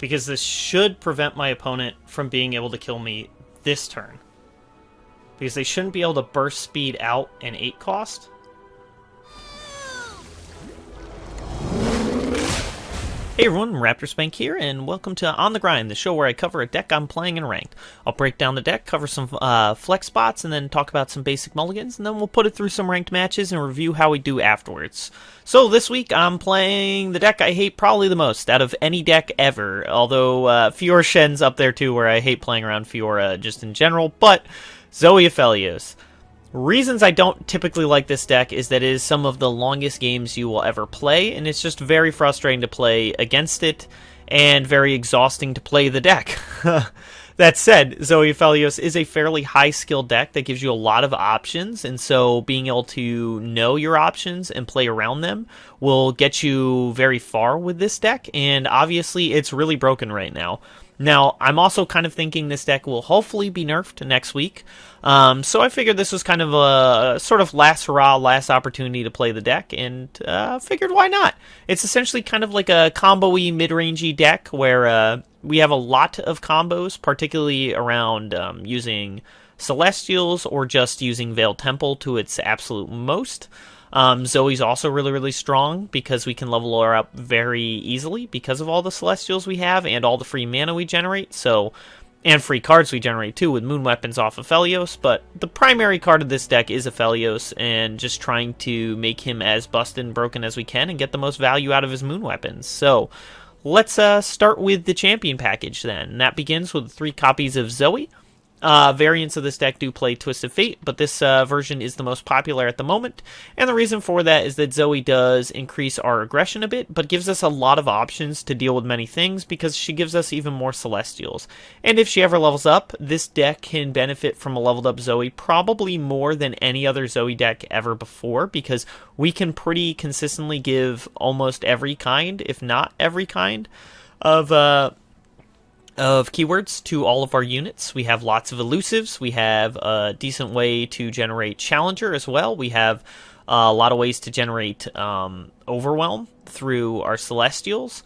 because this should prevent my opponent from being able to kill me this turn. Because they shouldn't be able to burst speed out an 8 cost. Hey everyone, Raptor Spank here, and welcome to On the Grind, the show where I cover a deck I'm playing in Ranked. I'll break down the deck, cover some flex spots, and then talk about some basic mulligans, and then we'll put it through some ranked matches and review how we do afterwards. So this week I'm playing the deck I hate probably the most out of any deck ever, although Fiora Shen's up there too, where I hate playing around Fiora just in general, but Zoe Aphelios. Reasons I don't typically like this deck is that it is some of the longest games you will ever play, and it's just very frustrating to play against it, and very exhausting to play the deck. That said, Zoe Aphelios is a fairly high-skill deck that gives you a lot of options, and so being able to know your options and play around them will get you very far with this deck, and obviously it's really broken right now. Now, I'm also kind of thinking this deck will hopefully be nerfed next week, so I figured this was kind of a sort of last hurrah, last opportunity to play the deck, and figured why not? It's essentially kind of like a combo-y, mid-rangey deck where we have a lot of combos, particularly around using Celestials or just using Veiled Temple to its absolute most. Zoe's also really strong because we can level her up very easily because of all the Celestials we have and all the free mana we generate, and free cards we generate too with moon weapons off Aphelios, but the primary card of this deck is Aphelios, and just trying to make him as busted and broken as we can and get the most value out of his moon weapons. So let's start with the champion package then, and that begins with 3 copies of Zoe. Variants of this deck do play Twisted Fate, but this version is the most popular at the moment, and the reason for that is that Zoe does increase our aggression a bit, but gives us a lot of options to deal with many things because she gives us even more Celestials. And if she ever levels up, this deck can benefit from a leveled up Zoe probably more than any other Zoe deck ever before, because we can pretty consistently give almost every kind, if not every kind, of keywords to all of our units. We have lots of elusives. We have a decent way to generate Challenger as well. We have a lot of ways to generate Overwhelm through our Celestials.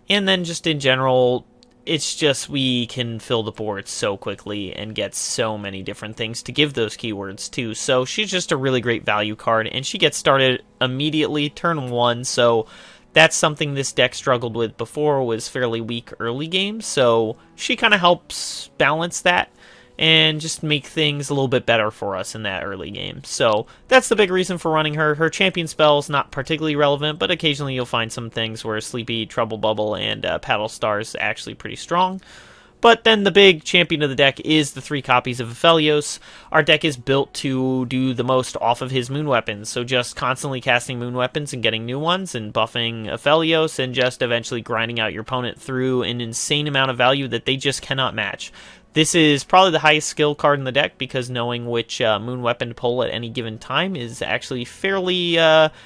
And then just in general, it's just we can fill the board so quickly and get so many different things to give those keywords to. So she's just a really great value card, and she gets started immediately turn 1, so that's something this deck struggled with before, was fairly weak early game, so she kind of helps balance that and just make things a little bit better for us in that early game. So that's the big reason for running her. Her champion spell's not particularly relevant, but occasionally you'll find some things where Sleepy, Trouble Bubble, and Paddle Star's actually pretty strong. But then the big champion of the deck is the 3 copies of Aphelios. Our deck is built to do the most off of his moon weapons, so just constantly casting moon weapons and getting new ones and buffing Aphelios and just eventually grinding out your opponent through an insane amount of value that they just cannot match. This is probably the highest skill card in the deck because knowing which moon weapon to pull at any given time is actually fairly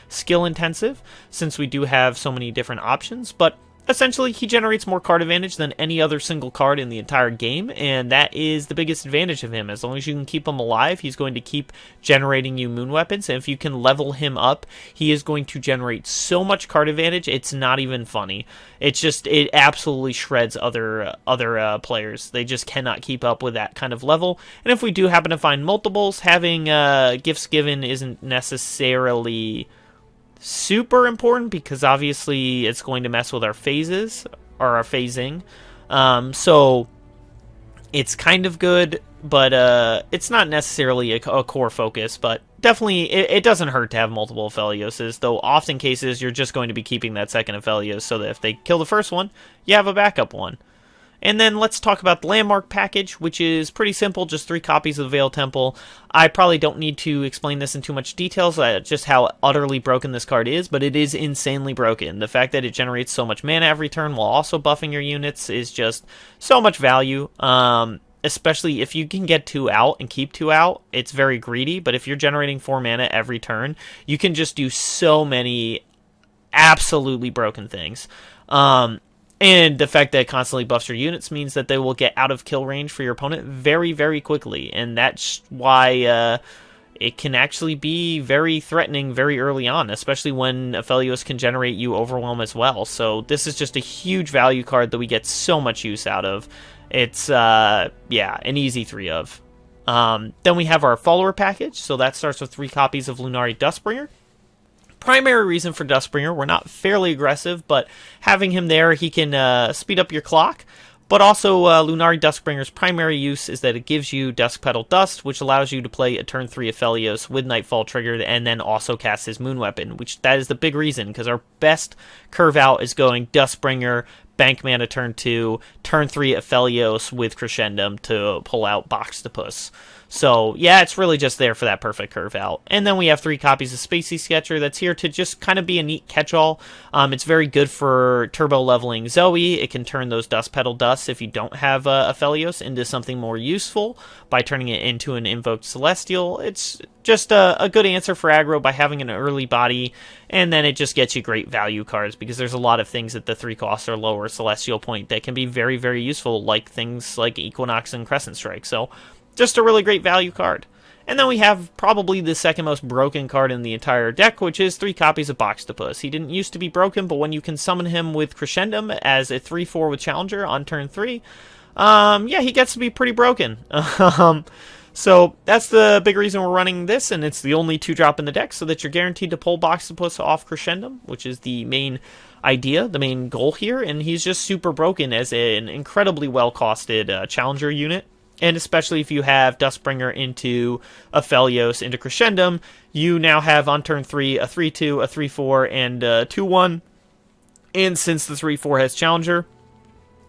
skill intensive, since we do have so many different options, but essentially, he generates more card advantage than any other single card in the entire game, and that is the biggest advantage of him. As long as you can keep him alive, he's going to keep generating you moon weapons, and if you can level him up, he is going to generate so much card advantage, it's not even funny. It absolutely shreds other players. They just cannot keep up with that kind of level, and if we do happen to find multiples, having gifts given isn't necessarily super important because obviously it's going to mess with our phases or our phasing, so it's kind of good, but it's not necessarily a core focus. But definitely it doesn't hurt to have multiple Aphelioses, though often cases you're just going to be keeping that second Aphelios so that if they kill the first one, you have a backup one. And then let's talk about the Landmark package, which is pretty simple, just 3 copies of the Veiled Temple. I probably don't need to explain this in too much detail, just how utterly broken this card is, but it is insanely broken. The fact that it generates so much mana every turn while also buffing your units is just so much value. Especially if you can get 2 out and keep 2 out, it's very greedy, but if you're generating 4 mana every turn, you can just do so many absolutely broken things. And the fact that it constantly buffs your units means that they will get out of kill range for your opponent very, very quickly. And that's why it can actually be very threatening very early on, especially when Aphelios can generate you Overwhelm as well. So this is just a huge value card that we get so much use out of. It's, yeah, an easy 3 of. Then we have our follower package, so that starts with 3 copies of Lunari Dustbringer. Primary reason for Dustbringer, we're not fairly aggressive, but having him there, he can speed up your clock. But also, Lunari Duskbringer's primary use is that it gives you Dusk Petal Dust, which allows you to play a turn 3 Aphelios with Nightfall triggered, and then also cast his Moon Weapon, which that is the big reason, because our best curve out is going Dustbringer, Bank Mana turn 2, turn 3 Aphelios with Crescendum to pull out Boxtopus. So, yeah, it's really just there for that perfect curve out. And then we have 3 copies of Spacey Sketcher that's here to just kind of be a neat catch-all. It's very good for turbo leveling Zoe. It can turn those Dust Petal Dusts, if you don't have Aphelios, into something more useful by turning it into an Invoked Celestial. It's just a good answer for aggro by having an early body, and then it just gets you great value cards, because there's a lot of things at the 3 cost or lower Celestial point that can be very, very useful, like things like Equinox and Crescent Strike. So, just a really great value card. And then we have probably the second most broken card in the entire deck, which is 3 copies of Boxtopus. He didn't used to be broken, but when you can summon him with Crescendum as a 3/4 with Challenger on turn 3, yeah, he gets to be pretty broken. So that's the big reason we're running this, and it's the only 2-drop in the deck, so that you're guaranteed to pull Boxtopus off Crescendum, which is the main idea, the main goal here, and he's just super broken as an incredibly well-costed Challenger unit. And especially if you have Dustbringer into Aphelios into Crescendum, you now have on turn 3 a 3/2, a 3/4, and a 2/1. And since the 3/4 has Challenger,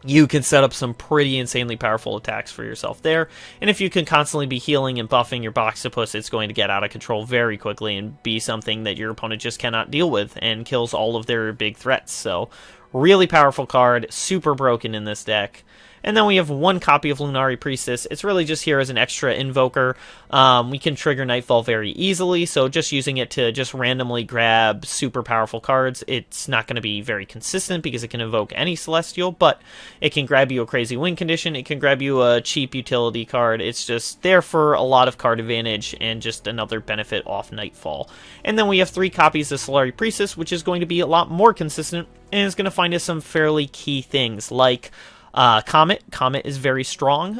you can set up some pretty insanely powerful attacks for yourself there. And if you can constantly be healing and buffing your Boxtopus, it's going to get out of control very quickly and be something that your opponent just cannot deal with and kills all of their big threats. So, really powerful card, super broken in this deck. And then we have 1 copy of Lunari Priestess. It's really just here as an extra invoker. We can trigger Nightfall very easily, so just using it to just randomly grab super powerful cards, it's not going to be very consistent because it can invoke any Celestial, but it can grab you a crazy win condition, it can grab you a cheap utility card. It's just there for a lot of card advantage and just another benefit off Nightfall. And then we have 3 copies of Solari Priestess, which is going to be a lot more consistent, and is going to find us some fairly key things, like Comet is very strong.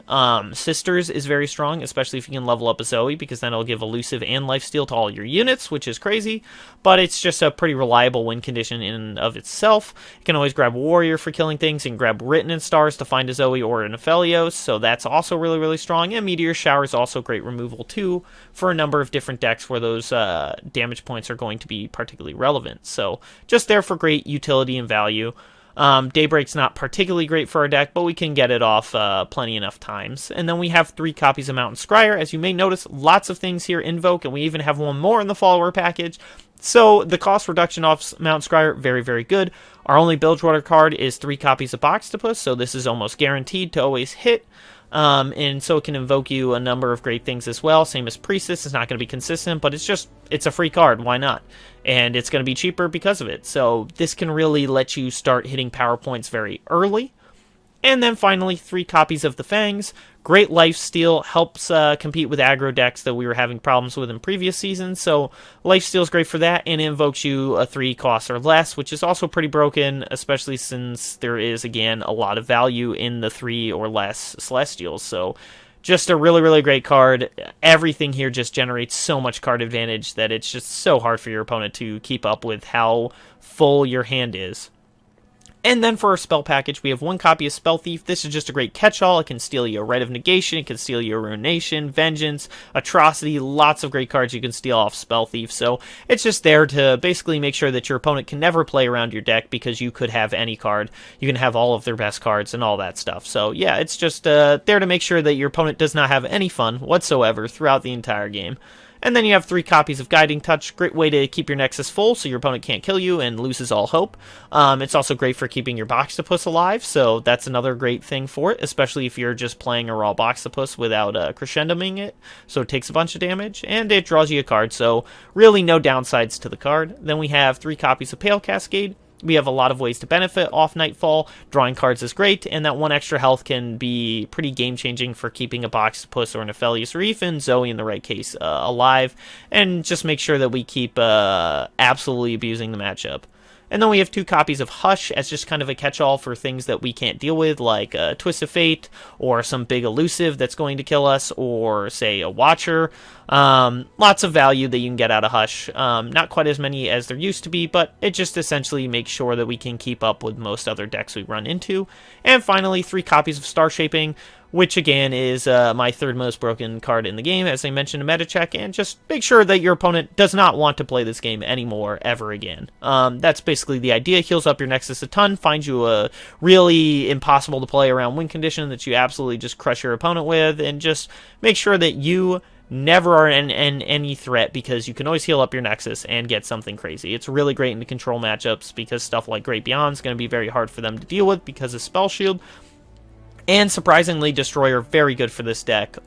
Sisters is very strong, especially if you can level up a Zoe, because then it'll give elusive and lifesteal to all your units, which is crazy, but it's just a pretty reliable win condition in and of itself. You can always grab Warrior for killing things, and grab Written in Stars to find a Zoe or an Aphelios, so that's also really, really strong. And Meteor Shower is also great removal too, for a number of different decks where those damage points are going to be particularly relevant. So just there for great utility and value. Daybreak's not particularly great for our deck, but we can get it off plenty enough times. And then we have 3 copies of Mountain Scryer. As you may notice, lots of things here invoke, and we even have 1 more in the follower package. So the cost reduction off Mountain Scryer, very, very good. Our only Bilgewater card is 3 copies of Boxtopus, so this is almost guaranteed to always hit. And so it can invoke you a number of great things as well. Same as Priestess, it's not going to be consistent, but it's a free card, why not? And it's going to be cheaper because of it. So this can really let you start hitting power points very early. And then finally, 3 copies of the Fangs. Great lifesteal, helps compete with aggro decks that we were having problems with in previous seasons. So lifesteal is great for that, and it invokes you a 3 cost or less, which is also pretty broken, especially since there is, again, a lot of value in the 3 or less Celestials. So just a really, really great card. Everything here just generates so much card advantage that it's just so hard for your opponent to keep up with how full your hand is. And then for our spell package, we have 1 copy of Spell Thief. This is just a great catch-all. It can steal you a Rite of Negation, it can steal you a Ruination, Vengeance, Atrocity, lots of great cards you can steal off Spell Thief. So it's just there to basically make sure that your opponent can never play around your deck, because you could have any card. You can have all of their best cards and all that stuff. So yeah, it's just there to make sure that your opponent does not have any fun whatsoever throughout the entire game. And then you have 3 copies of Guiding Touch. Great way to keep your Nexus full so your opponent can't kill you and loses all hope. It's also great for keeping your Boxtopus alive, so that's another great thing for it, especially if you're just playing a raw Boxtopus without crescendoming it, so it takes a bunch of damage, and it draws you a card, so really no downsides to the card. Then we have 3 copies of Pale Cascade. we have a lot of ways to benefit off Nightfall. Drawing cards is great, and that 1 extra health can be pretty game-changing for keeping a Boxed Puss or an Aphelios or even Zoe in the right case alive, and just make sure that we keep absolutely abusing the matchup. And then we have 2 copies of Hush as just kind of a catch-all for things that we can't deal with, like Twist of Fate, or some big elusive that's going to kill us, or, say, a Watcher. Lots of value that you can get out of Hush. Not quite as many as there used to be, but it just essentially makes sure that we can keep up with most other decks we run into. And finally, 3 copies of Star Shaping, which again is my 3rd most broken card in the game, as I mentioned in meta check, and just make sure that your opponent does not want to play this game anymore, ever again. That's basically the idea. Heals up your Nexus a ton, finds you a really impossible to play around win condition that you absolutely just crush your opponent with, and just make sure that you never are in any threat, because you can always heal up your Nexus and get something crazy. It's really great in the control matchups, because stuff like Great Beyond is going to be very hard for them to deal with because of Spell Shield. And surprisingly, Destroyer, very good for this deck.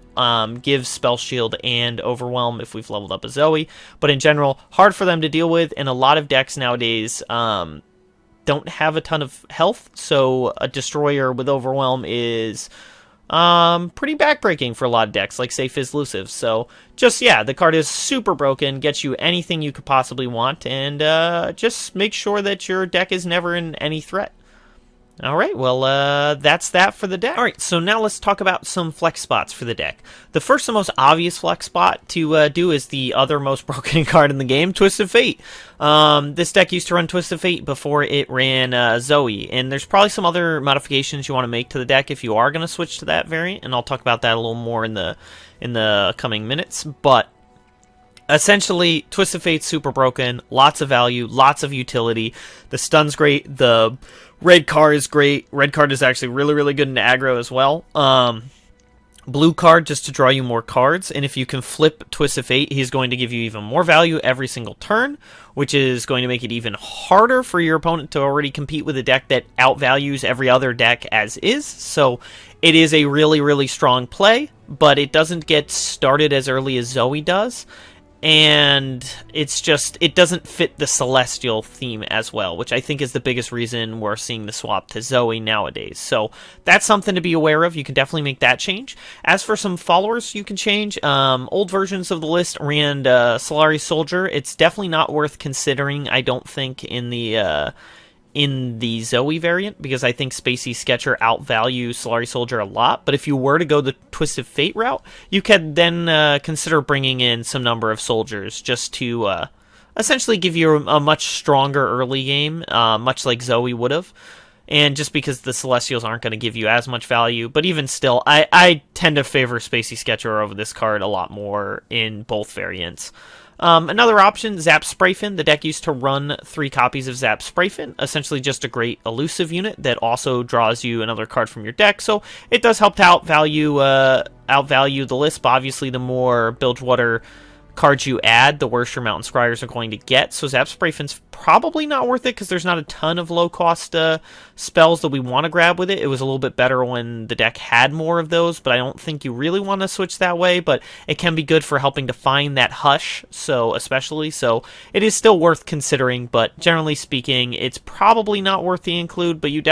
Gives Spell Shield and Overwhelm if we've leveled up a Zoe. But in general, hard for them to deal with, and a lot of decks nowadays don't have a ton of health. So a Destroyer with Overwhelm is pretty backbreaking for a lot of decks, like say Fizzlusive. So just, yeah, the card is super broken, gets you anything you could possibly want, and just make sure that your deck is never in any threat. Alright, well, that's that for the deck. Alright, so now let's talk about some flex spots for the deck. The first and most obvious flex spot to do is the other most broken card in the game, Twist of Fate. This deck used to run Twist of Fate before it ran Zoe, and there's probably some other modifications you want to make to the deck if you are going to switch to that variant, and I'll talk about that a little more in the coming minutes, but essentially, Twist of Fate's super broken, lots of value, lots of utility. The stun's great, the red card is great. Red card is actually really, really good in aggro as well. Blue card just to draw you more cards, and if you can flip Twist of Fate, he's going to give you even more value every single turn, which is going to make it even harder for your opponent to already compete with a deck that outvalues every other deck as is. So it is a really, really strong play, but it doesn't get started as early as Zoe does. And it's just, it doesn't fit the Celestial theme as well, which I think is the biggest reason we're seeing the swap to Zoe nowadays. So that's something to be aware of. You can definitely make that change. As for some followers you can change, old versions of the list ran Solari Soldier. It's definitely not worth considering, I don't think, in the Zoe variant, because I think Spacey Sketcher outvalues Solari Soldier a lot. But if you were to go the Twisted Fate route, you could then consider bringing in some number of soldiers just to essentially give you a much stronger early game, much like Zoe would have. And just because the Celestials aren't going to give you as much value, but even still, I tend to favor Spacey Sketcher over this card a lot more in both variants. Another option, Zap Sprayfin. The deck used to run 3 copies of Zap Sprayfin, essentially just a great elusive unit that also draws you another card from your deck, so it does help to outvalue the list, but obviously the more Bilgewater cards you add, the worse your Mountain Scryers are going to get, so Zap Sprayfin's probably not worth it because there's not a ton of low-cost spells that we want to grab with it. It was a little bit better when the deck had more of those, but I don't think you really want to switch that way, but it can be good for helping to find that Hush, so it is still worth considering, but generally speaking, it's probably not worth the include, but you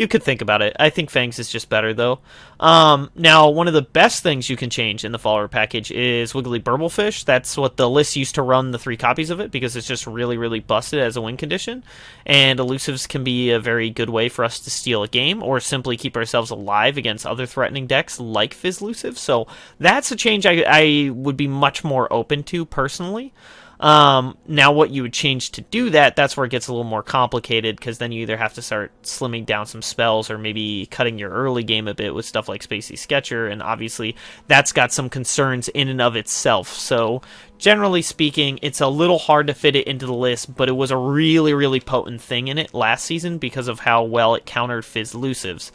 could think about it. I think Fangs is just better, though. Now, one of the best things you can change in the follower package is Wiggly Burblefish. That's what the list used to run, the 3 copies of it, because it's just really, really busted as a win condition, and elusives can be a very good way for us to steal a game, or simply keep ourselves alive against other threatening decks like Fizzlusive, so that's a change I would be much more open to, personally. Now what you would change to do that's where it gets a little more complicated, because then you either have to start slimming down some spells or maybe cutting your early game a bit with stuff like Spacey Sketcher, and obviously that's got some concerns in and of itself. So generally speaking, it's a little hard to fit it into the list, but it was a really, really potent thing in it last season because of how well it countered Fizzlusives.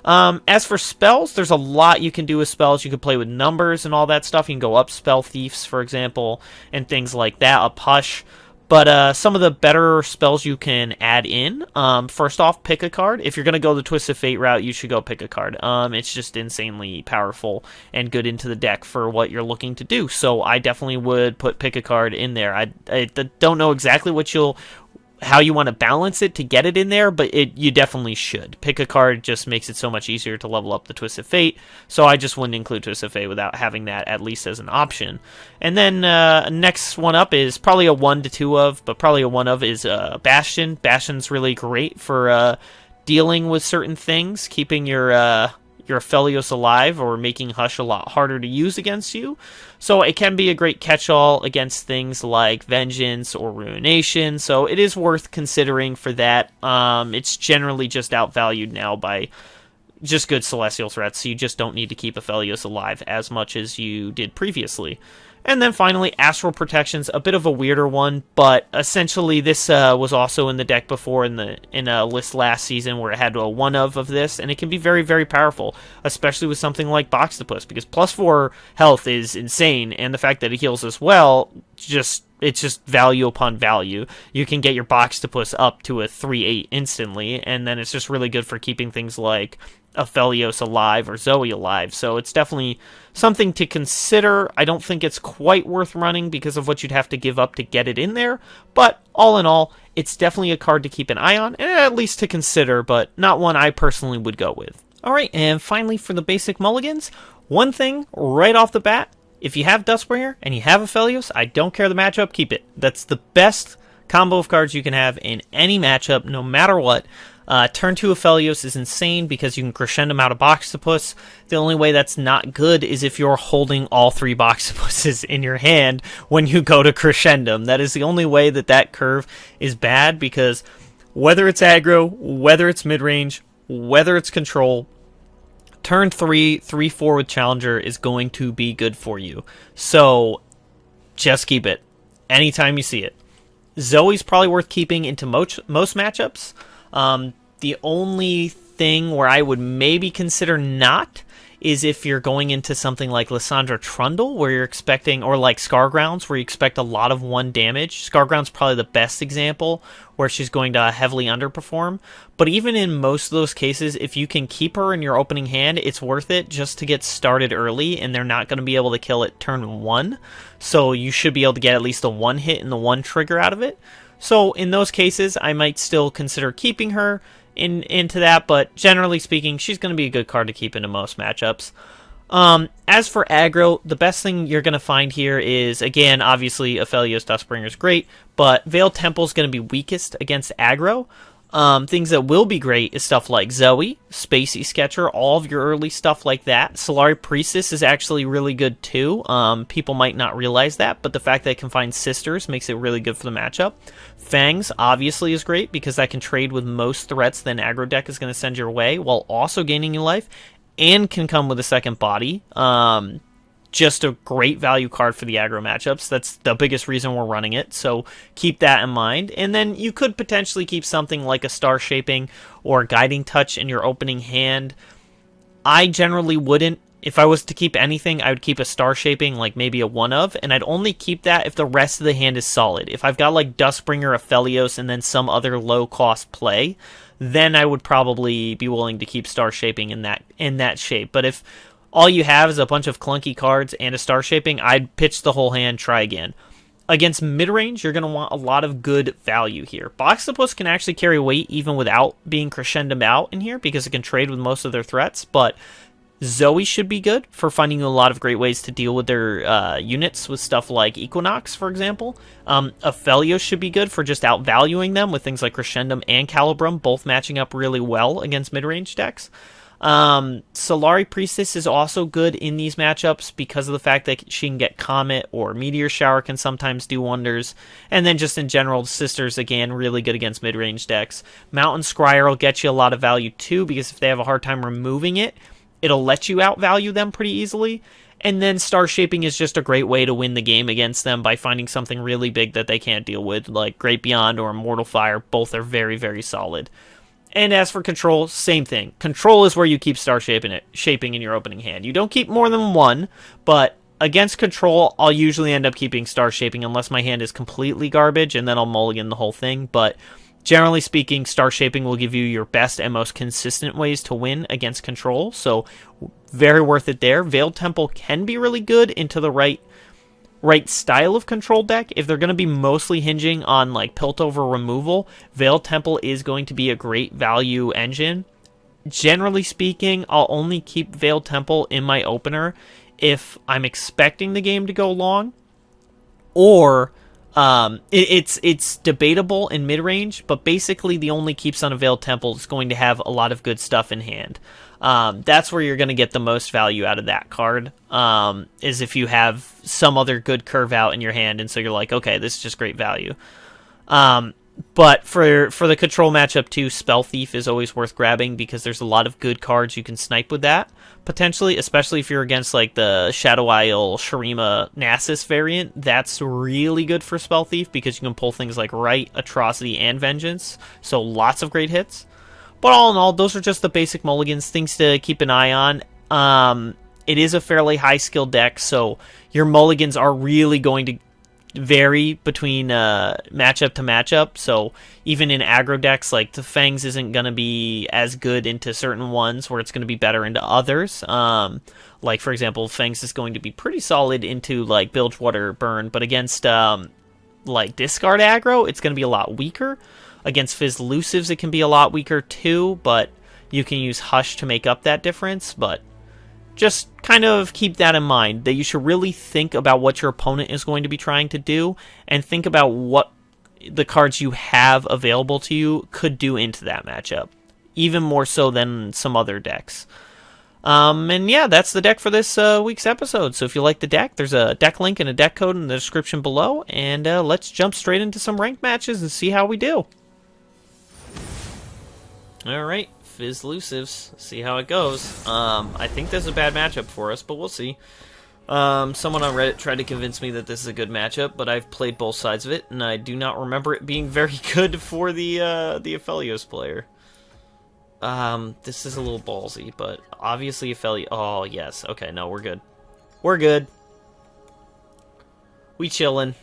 As for spells, there's a lot you can do with spells. You can play with numbers and all that stuff. You can go up Spell Thieves, for example, and things like that, up Hush. But some of the better spells you can add in, first off, pick a card. If you're going to go the Twisted Fate route, you should go pick a card. It's just insanely powerful and good into the deck for what you're looking to do. So I definitely would put pick a card in there. I don't know exactly what you'll how you want to balance it to get it in there, but you definitely should. Pick a card just makes it so much easier to level up the Twisted Fate, so I just wouldn't include Twisted Fate without having that at least as an option. And then next one up is probably a 1 to 2 of, but probably a 1 of is Bastion. Bastion's really great for dealing with certain things, keeping your Aphelios alive, or making Hush a lot harder to use against you. So it can be a great catch-all against things like Vengeance or Ruination, so it is worth considering for that. It's generally just outvalued now by just good Celestial threats, so you just don't need to keep Aphelios alive as much as you did previously. And then finally, Astral Protection's a bit of a weirder one, but essentially this was also in the deck before in a list last season where it had a 1 of this, and it can be very, very powerful, especially with something like Boxtopus, because +4 health is insane, and the fact that it heals as well, it's just value upon value. You can get your Boxtopus up to a 3/8 instantly, and then it's just really good for keeping things like Aphelios alive or Zoe alive, so it's definitely something to consider. I don't think it's quite worth running because of what you'd have to give up to get it in there, but all in all, it's definitely a card to keep an eye on, and at least to consider, but not one I personally would go with. Alright, and finally for the basic mulligans, one thing right off the bat, if you have Dustbringer and you have Aphelios, I don't care the matchup, keep it. That's the best combo of cards you can have in any matchup, no matter what. Turn 2 Aphelios is insane because you can crescendo out a Boxtopus. The only way that's not good is if you're holding all 3 Boxtopuses in your hand when you go to crescendo. That is the only way that curve is bad, because whether it's aggro, whether it's mid-range, whether it's control, turn 3/4 with Challenger is going to be good for you. So just keep it anytime you see it. Zoe's probably worth keeping into most matchups. The only thing where I would maybe consider not is if you're going into something like Lysandra Trundle, where you're expecting, or like Scargrounds, where you expect a lot of 1 damage. Scargrounds probably the best example, where she's going to heavily underperform. But even in most of those cases, if you can keep her in your opening hand, it's worth it just to get started early, and they're not going to be able to kill it turn 1. So you should be able to get at least a 1 hit and the 1 trigger out of it. So in those cases, I might still consider keeping her into that, but generally speaking, she's going to be a good card to keep into most matchups. As for aggro, the best thing you're going to find here is, again, obviously Aphelios Dustbringer is great, but Veiled Temple is going to be weakest against aggro. Things that will be great is stuff like Zoe, Spacey Sketcher, all of your early stuff like that. Solari Priestess is actually really good too. People might not realize that, but the fact that it can find sisters makes it really good for the matchup. Fangs obviously is great because that can trade with most threats that an aggro deck is going to send your way while also gaining you life, and can come with a second body. Just a great value card for the aggro matchups. That's the biggest reason we're running it, so keep that in mind. And then you could potentially keep something like a Star Shaping or Guiding Touch in your opening hand. I generally wouldn't. If I was to keep anything, I would keep a Star Shaping, like maybe a 1 of, and I'd only keep that if the rest of the hand is solid. If I've got like Dustbringer, Aphelios, and then some other low-cost play, then I would probably be willing to keep Star Shaping in that shape. But if all you have is a bunch of clunky cards and a Star Shaping, I'd pitch the whole hand, try again. Against mid-range, you're going to want a lot of good value here. Boxtopus can actually carry weight even without being crescendoed out in here, because it can trade with most of their threats, but Zoe should be good for finding a lot of great ways to deal with their units with stuff like Equinox, for example. Aphelios should be good for just outvaluing them with things like Crescendum and Calibrum, both matching up really well against mid-range decks. Solari Priestess is also good in these matchups because of the fact that she can get Comet, or Meteor Shower can sometimes do wonders. And then just in general, Sisters, again, really good against mid-range decks. Mountain Scryer will get you a lot of value too, because if they have a hard time removing it, it'll let you outvalue them pretty easily. And then Star Shaping is just a great way to win the game against them by finding something really big that they can't deal with, like Great Beyond or Immortal Fire. Both are very, very solid. And as for control, same thing. Control is where you keep Star Shaping in your opening hand. You don't keep more than 1, but against control, I'll usually end up keeping Star Shaping unless my hand is completely garbage, and then I'll mulligan the whole thing. But generally speaking, Star Shaping will give you your best and most consistent ways to win against control, so very worth it there. Veiled Temple can be really good into the right right style of control deck, if they're going to be mostly hinging on like Piltover removal, Veiled Temple is going to be a great value engine. Generally speaking, I'll only keep Veiled Temple in my opener if I'm expecting the game to go long, or it's debatable in mid-range, but basically the only keeps on a Veiled Temple is going to have a lot of good stuff in hand. That's where you're going to get the most value out of that card, is if you have some other good curve out in your hand, and so you're like, okay, this is just great value. But for the control matchup too, Spell Thief is always worth grabbing because there's a lot of good cards you can snipe with that, potentially, especially if you're against like the Shadow Isle Shurima Nasus variant. That's really good for Spell Thief because you can pull things like Right, Atrocity, and Vengeance, so lots of great hits. But all in all, those are just the basic mulligans, things to keep an eye on. It is a fairly high skill deck, so your mulligans are really going to vary between matchup to matchup. So even in aggro decks, like the Fangs isn't going to be as good into certain ones where it's going to be better into others. Like for example, Fangs is going to be pretty solid into like Bilgewater Burn, but against like discard aggro, it's going to be a lot weaker. Against Fizz Elusives, it can be a lot weaker too, but you can use Hush to make up that difference. But just kind of keep that in mind, that you should really think about what your opponent is going to be trying to do, and think about what the cards you have available to you could do into that matchup, even more so than some other decks. And yeah, that's the deck for this week's episode. So if you like the deck, there's a deck link and a deck code in the description below, and let's jump straight into some ranked matches and see how we do. Alright, Fizz Elusives, see how it goes. I think this is a bad matchup for us, but we'll see. Someone on Reddit tried to convince me that this is a good matchup, but I've played both sides of it, and I do not remember it being very good for the Aphelios player. This is a little ballsy, but obviously Aphelios... Oh, yes. Okay, no, we're good. We're good. We chillin'.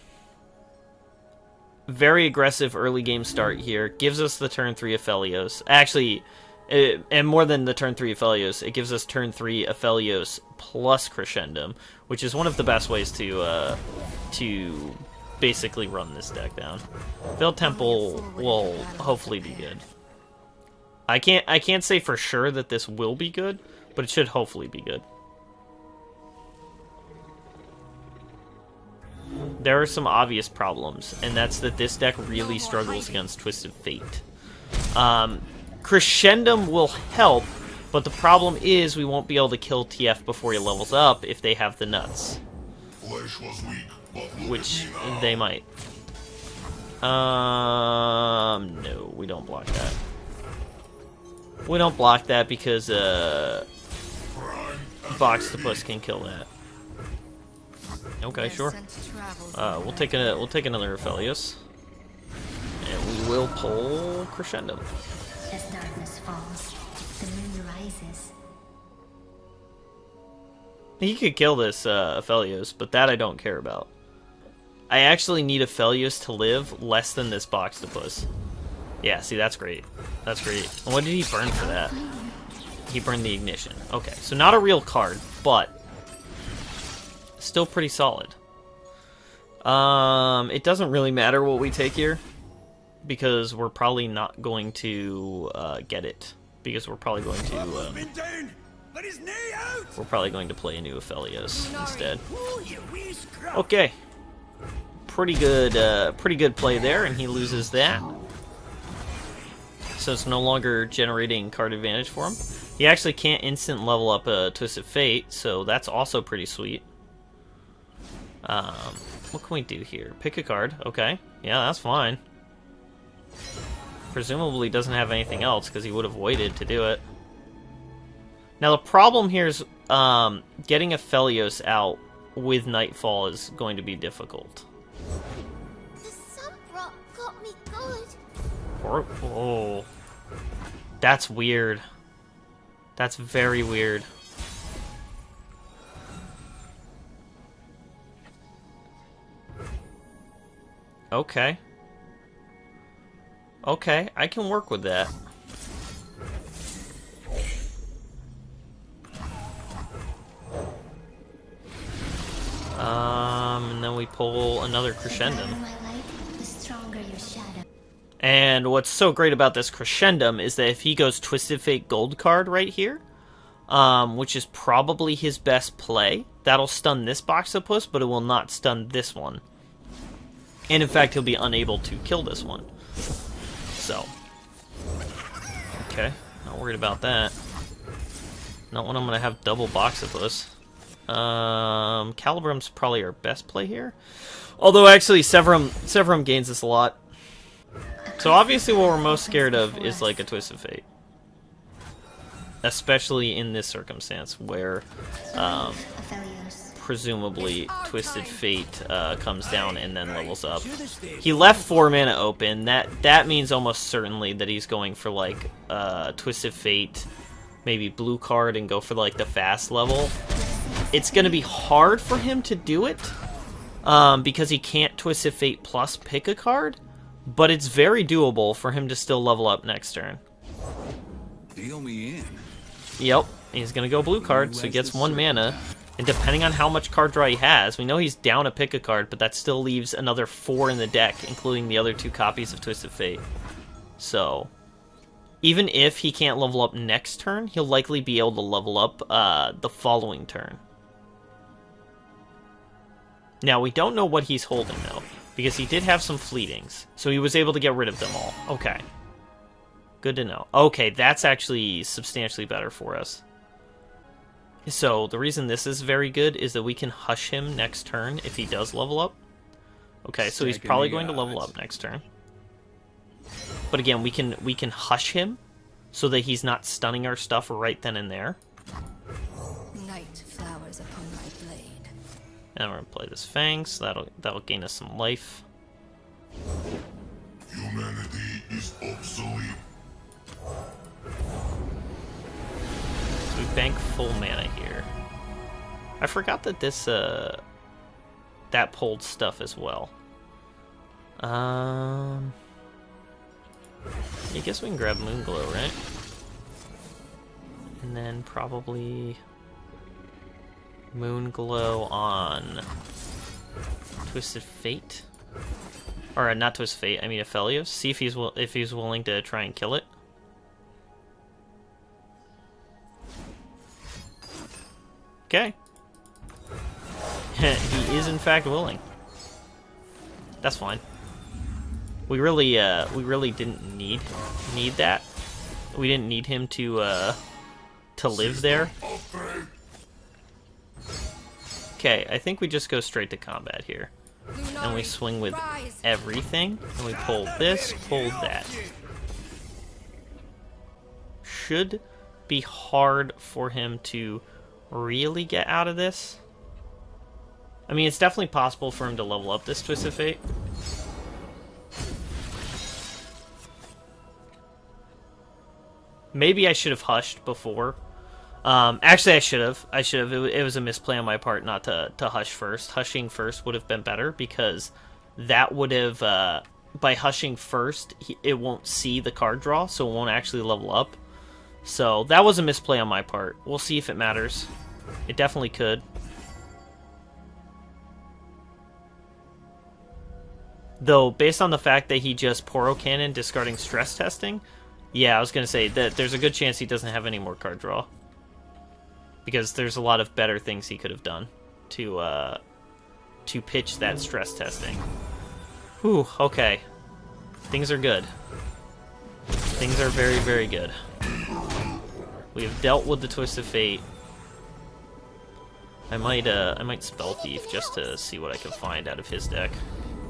Very aggressive early game start here. Gives us the turn 3 Aphelios. Actually, and more than the turn 3 Aphelios, it gives us turn 3 Aphelios plus Crescendum, which is one of the best ways to basically run this deck down. Veiled Temple will hopefully be good. I can't say for sure that this will be good, but it should hopefully be good. There are some obvious problems, and that's that this deck really struggles against Twisted Fate. Crescendum will help, but the problem is we won't be able to kill TF before he levels up if they have the nuts. Which they might. No, we don't block that. We don't block that because Boxtopus can kill that. Okay, sure. We'll take another Aphelios, and we will pull Crescendum. As darkness falls, the moon rises. He could kill this Aphelios, but that I don't care about. I actually need Aphelios to live less than this Boxtopus. Yeah, see, that's great. That's great. And what did he burn for that? He burned the Ignition. Okay, so not a real card, but still pretty solid. It doesn't really matter what we take here, because we're probably not going to get it. Because we're probably going to play a new Aphelios instead. Okay, pretty good play there, and he loses that. So it's no longer generating card advantage for him. He actually can't instant level up a Twisted Fate, so that's also pretty sweet. What can we do here? Pick a card. Okay. Yeah, that's fine. Presumably doesn't have anything else because he would have waited to do it. Now the problem here is getting Aphelios out with Nightfall is going to be difficult. The Sunbrock got me good. Oh. That's weird. That's very weird. Okay. Okay, I can work with that. And then we pull another The crescendum. brighter my light, the stronger your shadow. And what's so great about this crescendum is that if he goes Twisted Fate Gold card right here, which is probably his best play, that'll stun this Boxopus, but it will not stun this one. And in fact, he'll be unable to kill this one. So, okay, not worried about that. Not when I'm going to have double Boxopus. Calibrum's probably our best play here. Although, actually, Severum gains us a lot. So, obviously, what we're most scared of is, like, a Twisted Fate. Especially in this circumstance, where, Aphelios. presumably, Twisted Fate comes down and then levels up. He left 4 mana open. That means almost certainly that he's going for, like, Twisted Fate, maybe blue card, and go for, like, the fast level. It's going to be hard for him to do it, because he can't Twisted Fate plus pick a card, but it's very doable for him to still level up next turn. Deal me in. Yep, he's going to go blue card, so he gets 1 mana, and depending on how much card draw he has, we know he's down a pick a card, but that still leaves another 4 in the deck, including the other 2 copies of Twisted Fate. So, even if he can't level up next turn, he'll likely be able to level up the following turn. Now, we don't know what he's holding, though, because he did have some fleetings, so he was able to get rid of them all. Okay. Good to know. Okay, that's actually substantially better for us. So, the reason this is very good is that we can hush him next turn if he does level up. Okay, so he's probably going to level up next turn. But again, we can hush him so that he's not stunning our stuff right then and there. Night flowers upon my blade. And we're gonna play this Fang, so that'll gain us some life. Humanity is obsolete. So we bank full mana here. I forgot that this that pulled stuff as well. I guess we can grab Moonglow, right? And then probably Moonglow on Twisted Fate, or not Twisted Fate. I mean Aphelios. See if he's willing to try and kill it. Okay. He is in fact willing. That's fine. We really didn't need that. We didn't need him to live there. Okay, I think we just go straight to combat here. And we swing with everything. And we pull this, pull that. Should be hard for him to really get out of this. I mean, it's definitely possible for him to level up this Twisted Fate. Maybe I should have hushed before. Actually, I should have. It was a misplay on my part not to hush first. Hushing first would have been better, because that would have... by hushing first, it won't see the card draw, so it won't actually level up. So, that was a misplay on my part. We'll see if it matters. It definitely could. Though, based on the fact that he just Poro Cannon discarding stress testing, yeah, I was going to say that there's a good chance he doesn't have any more card draw. Because there's a lot of better things he could have done to pitch that stress testing. Whew, okay. Things are good. Things are very, very good. We have dealt with the Twisted Fate. I might Spell Thief just to see what I can find out of his deck.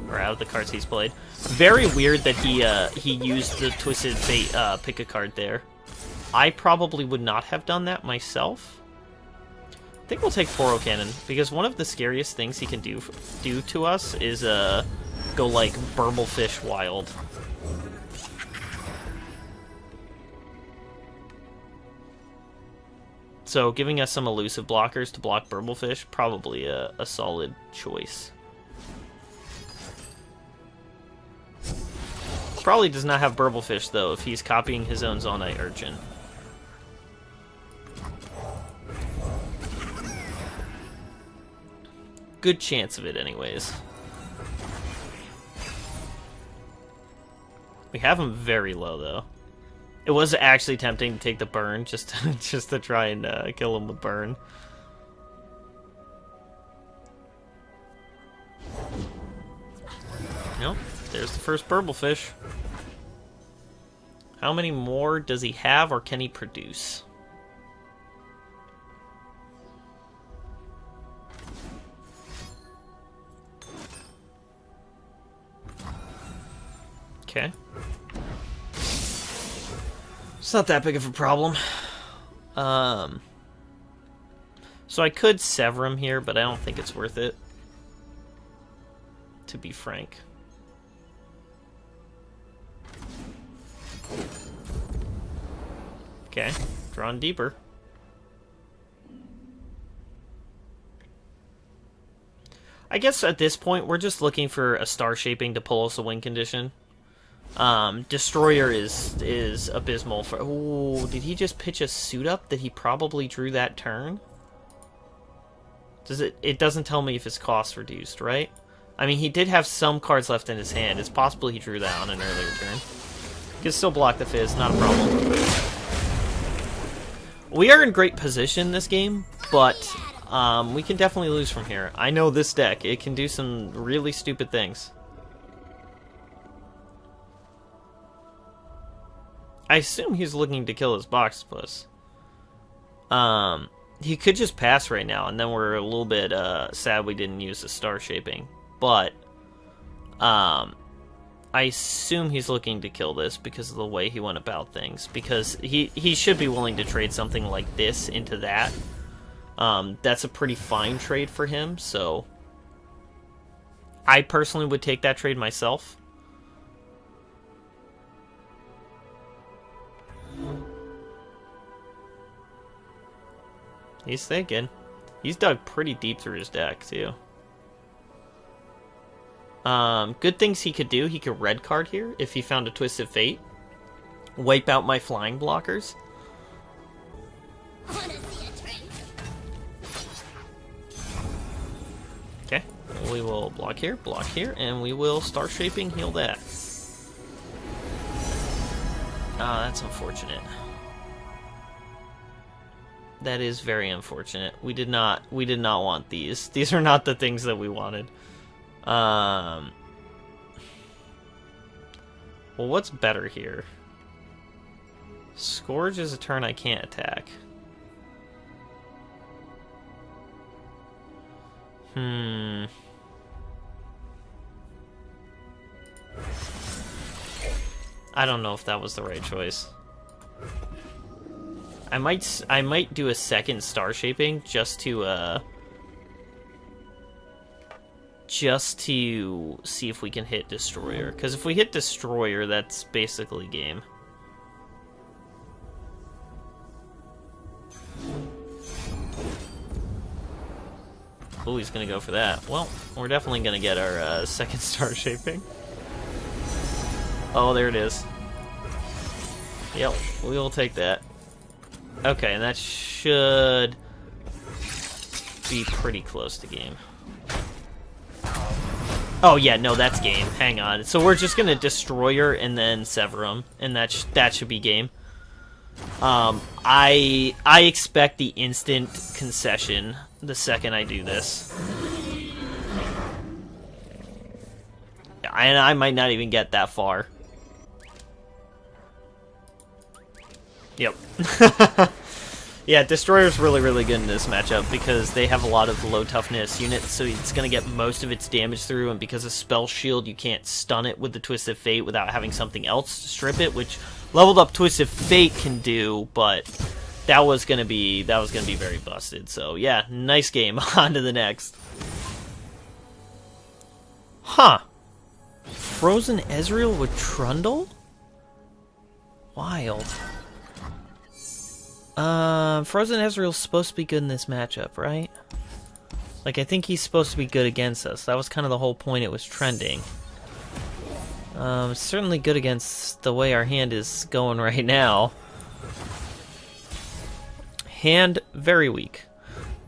Or out of the cards he's played. Very weird that he used the Twisted Fate pick a card there. I probably would not have done that myself. I think we'll take Poro Cannon, because one of the scariest things he can do to us is go like Burblefish Wild. So giving us some elusive blockers to block Burblefish, probably a solid choice. Probably does not have Burblefish, though, if he's copying his own Zonite Urchin. Good chance of it, anyways. We have him very low, though. It was actually tempting to take the burn, just to try and kill him with burn. Nope, there's the first burblefish. How many more does he have, or can he produce? Okay. It's not that big of a problem. So I could sever him here, but I don't think it's worth it, to be frank. Okay, drawn deeper. I guess at this point, we're just looking for a star shaping to pull us a win condition. Destroyer is abysmal for... Ooh, did he just pitch a suit up that he probably drew that turn? It doesn't tell me if his cost reduced, right? I mean, he did have some cards left in his hand. It's possible he drew that on an earlier turn. He can still block the fizz, not a problem. We are in great position this game, but we can definitely lose from here. I know this deck. It can do some really stupid things. I assume he's looking to kill his Boxplus. He could just pass right now, and then we're a little bit sad we didn't use the star shaping. But I assume he's looking to kill this because of the way he went about things. Because he should be willing to trade something like this into that. That's a pretty fine trade for him, so I personally would take that trade myself. He's thinking. He's dug pretty deep through his deck, too. Good things he could do. He could red card here if he found a Twisted Fate. Wipe out my flying blockers. Okay. We will block here, and we will Star Shaping heal that. Ah, that's unfortunate. That is very unfortunate. We did not want these. These are not the things that we wanted. Well, what's better here? Scourge is a turn I can't attack. I don't know if that was the right choice. I might do a second Star Shaping just to see if we can hit Destroyer. Because if we hit Destroyer, that's basically game. Oh, he's gonna go for that. Well, we're definitely gonna get our second Star Shaping. Oh, there it is. Yep, we will take that. Okay, and that should be pretty close to game. Oh yeah, no, that's game. Hang on. So we're just gonna Destroyer and then sever him, and that should be game. I expect the instant concession the second I do this. And I might not even get that far. Yep. Yeah, Destroyer's really, really good in this matchup because they have a lot of low toughness units, so it's going to get most of its damage through, and because of Spell Shield, you can't stun it with the Twisted Fate without having something else to strip it, which leveled up Twisted Fate can do, but that was going to be very busted. So yeah, nice game. On to the next. Huh. Frozen Ezreal with Trundle? Wild. Frozen Ezreal's supposed to be good in this matchup, right? Like, I think he's supposed to be good against us. That was kind of the whole point it was trending. Certainly good against the way our hand is going right now. Hand, very weak.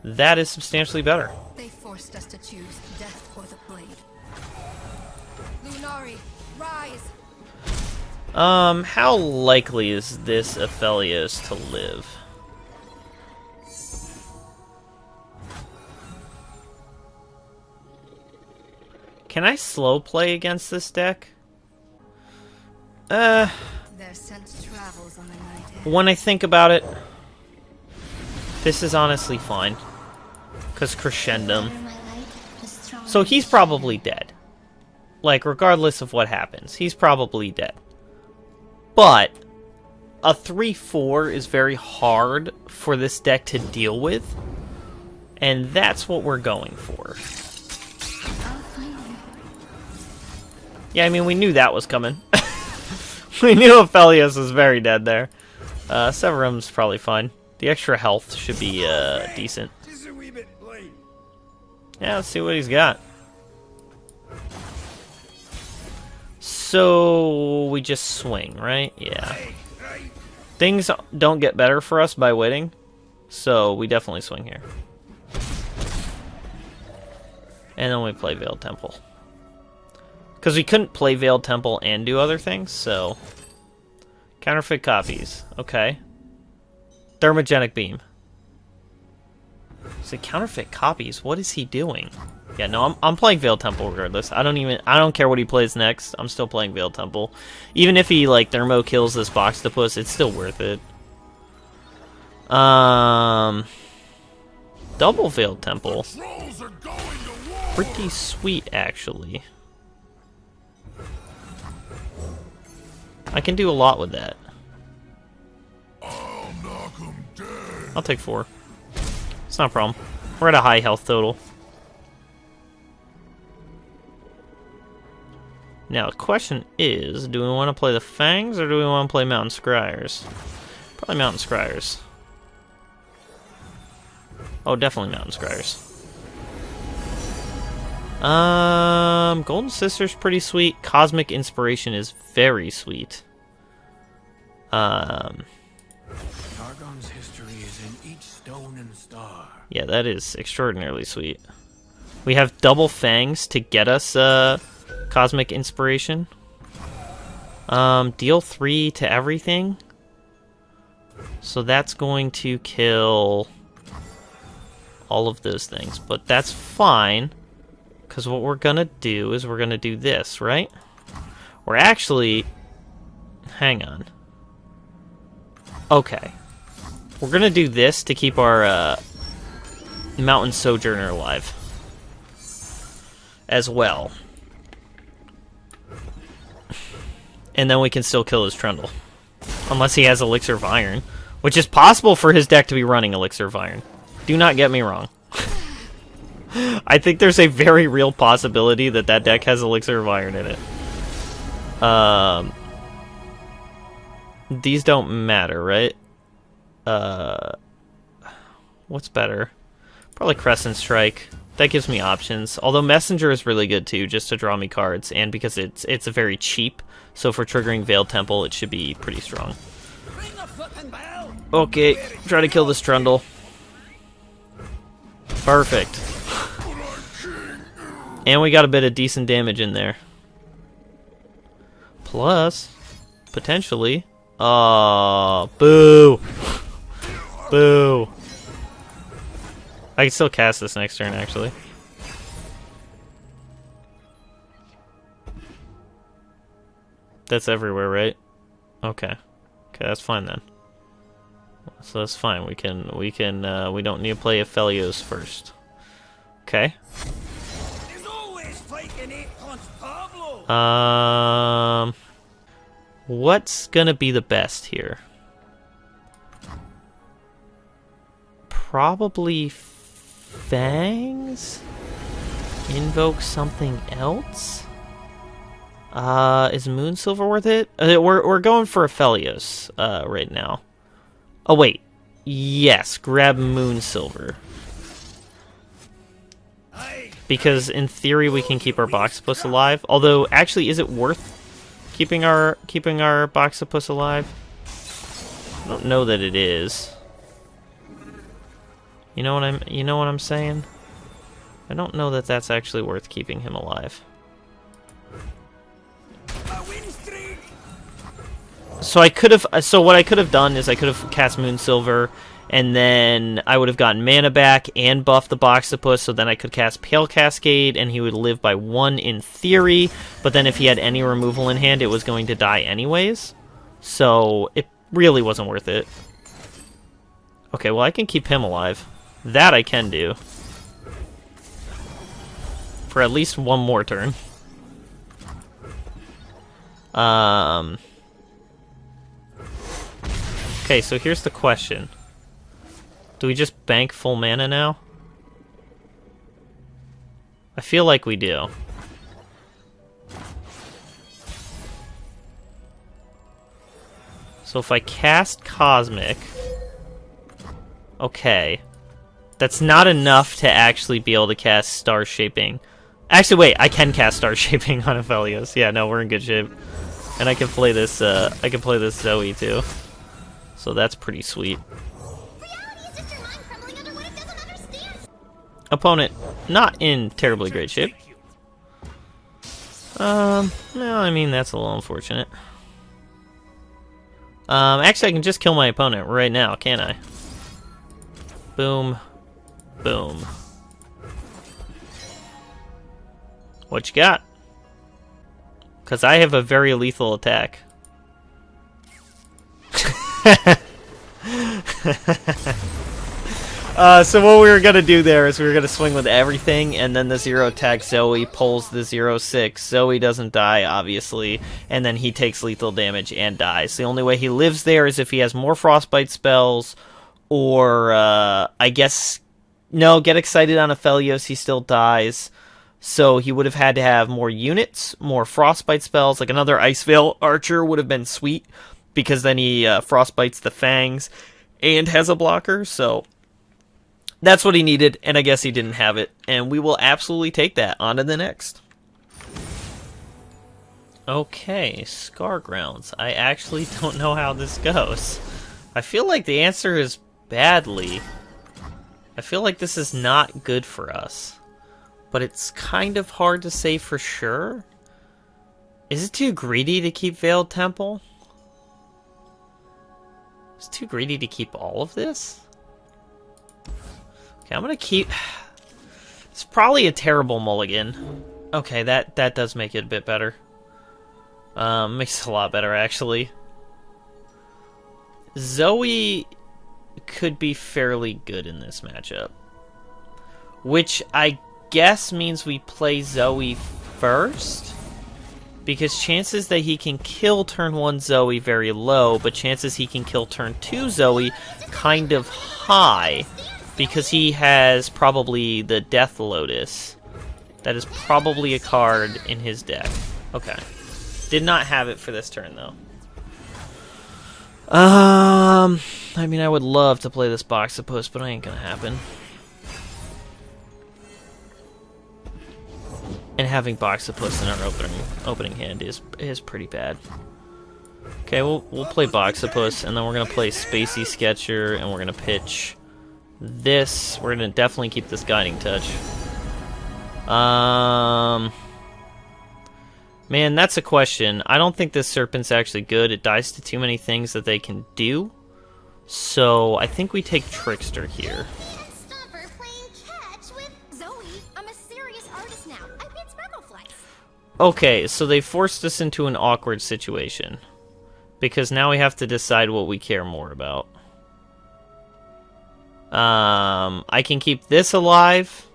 That is substantially better. They forced us to choose death or the blade. Lunari, rise! How likely is this Aphelios to live? Can I slow play against this deck? Their scent travels on the night air. When I think about it, this is honestly fine. Because Crescendum. Under my light, the strong So he's probably dead. Like, regardless of what happens, he's probably dead. But a 3-4 is very hard for this deck to deal with. And that's what we're going for. I'll find you. Yeah, I mean, we knew that was coming. We knew Aphelios was very dead there. Severum's probably fine. The extra health should be decent. Just a wee bit late. Yeah, let's see what he's got. So we just swing, right? Yeah. Things don't get better for us by waiting, so we definitely swing here. And then we play Veiled Temple. Because we couldn't play Veiled Temple and do other things, so... Counterfeit copies. Okay. Thermogenic Beam. So counterfeit copies? What is he doing? Yeah, no, I'm playing Veiled Temple regardless. I don't care what he plays next. I'm still playing Veiled Temple. Even if he, like, thermo kills this Boxtopus, it's still worth it. Double Veiled Temple. Trolls are going to war. Pretty sweet, actually. I can do a lot with that. I'll knock 'em dead. I'll take 4. It's not a problem. We're at a high health total. Now, the question is, do we want to play the Fangs or do we want to play Mountain Scryers? Probably Mountain Scryers. Oh, definitely Mountain Scryers. Golden Sister's pretty sweet. Cosmic Inspiration is very sweet. Targon's history is in each stone and star. Yeah, that is extraordinarily sweet. We have double Fangs to get us Cosmic Inspiration. Deal 3 to everything. So that's going to kill all of those things. But that's fine. Because what we're going to do is we're going to do this, right? We're actually... Hang on. Okay. We're going to do this to keep our Mountain Sojourner alive. As well. And then we can still kill his Trundle. Unless he has Elixir of Iron. Which is possible for his deck to be running Elixir of Iron. Do not get me wrong. I think there's a very real possibility that that deck has Elixir of Iron in it. These don't matter, right? What's better? Probably Crescent Strike. That gives me options. Although Messenger is really good too, just to draw me cards, and because it's a very cheap. So for triggering Veiled Temple, it should be pretty strong. Okay, try to kill this Trundle. Perfect. And we got a bit of decent damage in there. Plus, potentially... boo! Boo! I can still cast this next turn, actually. That's everywhere, right? Okay. Okay, that's fine then. So that's fine. We don't need to play Aphelios first. Okay. What's gonna be the best here? Probably Fangs? Invoke something else? Is Moonsilver worth it? We're going for Aphelios, right now. Oh, wait. Yes, grab Moonsilver. Because in theory we can keep our Boxopus alive. Although, actually, is it worth keeping our Boxopus alive? I don't know that it is. You know what I'm saying? I don't know that that's actually worth keeping him alive. So I could have. So what I could have done is I could have cast Moonsilver, and then I would have gotten mana back and buffed the Boxtopus. So then I could cast Pale Cascade, and he would live by 1 in theory. But then if he had any removal in hand, it was going to die anyways. So it really wasn't worth it. Okay, well I can keep him alive. That I can do for at least one more turn. Okay, so here's the question. Do we just bank full mana now? I feel like we do. So if I cast Cosmic... Okay. That's not enough to actually be able to cast Star Shaping. Actually, wait, I can cast Star Shaping on Aphelios. Yeah, no, we're in good shape. And I can play this, Zoe, too. So that's pretty sweet. Opponent, not in terribly great shape. No, I mean, that's a little unfortunate. Actually, I can just kill my opponent right now, can't I? Boom. Boom. What you got? Because I have a very lethal attack. So what we were going to do there is we were going to swing with everything, and then the 0 attack Zoe pulls the 0/6. Zoe doesn't die, obviously, and then he takes lethal damage and dies. The only way he lives there is if he has more Frostbite spells, or, I guess... No, get excited on Aphelios, he still dies. So he would have had to have more units, more Frostbite spells, like another Ice Veil Archer would have been sweet, because then he Frostbites the Fangs and has a blocker, so... That's what he needed, and I guess he didn't have it. And we will absolutely take that. On to the next. Okay, Scargrounds. I actually don't know how this goes. I feel like the answer is badly. I feel like this is not good for us. But it's kind of hard to say for sure. Is it too greedy to keep Veiled Temple? It's too greedy to keep all of this? Okay, I'm gonna keep... It's probably a terrible mulligan. Okay, that does make it a bit better. Makes it a lot better, actually. Zoe could be fairly good in this matchup. Which I guess means we play Zoe first. Because chances that he can kill turn 1 Zoe very low, but chances he can kill turn 2 Zoe kind of high. Because he has probably the Death Lotus. That is probably a card in his deck. Okay. Did not have it for this turn, though. I mean, I would love to play this Boxtopus, but it ain't gonna happen. And having Boxtopus in our opening hand is pretty bad. Okay, we'll play Boxtopus, and then we're gonna play Spacey Sketcher, and we're gonna pitch this. We're gonna definitely keep this Guiding Touch. Man, that's a question. I don't think this Serpent's actually good. It dies to too many things that they can do. So I think we take Trickster here. Stop her playing catch with Zoe. I'm a serious artist now. I paint Sparkleflex. Okay, so they forced us into an awkward situation. Because now we have to decide what we care more about. I can keep this alive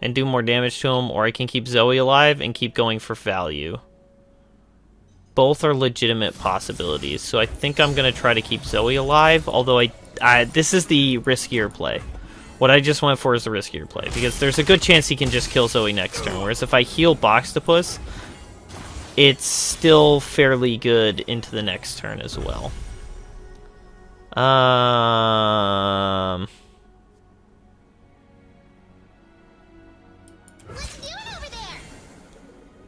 and do more damage to him, or I can keep Zoe alive and keep going for value. Both are legitimate possibilities, so I think I'm going to try to keep Zoe alive, although this is the riskier play. What I just went for is the riskier play, because there's a good chance he can just kill Zoe next turn, whereas if I heal Boxtopus, it's still fairly good into the next turn as well.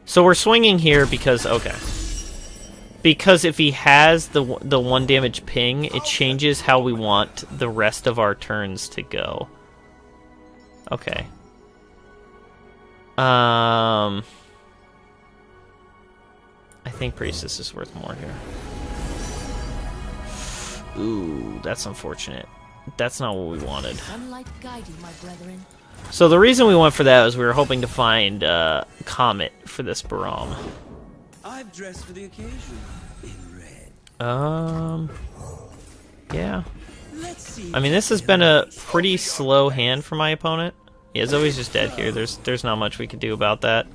So we're swinging here because, okay. Because if he has the 1 damage ping, it changes how we want the rest of our turns to go. Okay. I think Priestess is worth more here. Ooh, that's unfortunate. That's not what we wanted. Sunlight guide you, my brethren. So the reason we went for that was we were hoping to find Comet for this Baram. I've dressed for the occasion in red. Yeah. Let's see. I mean, this has been a pretty slow hand for my opponent. Yeah, Zoe's just dead here. There's not much we could do about that.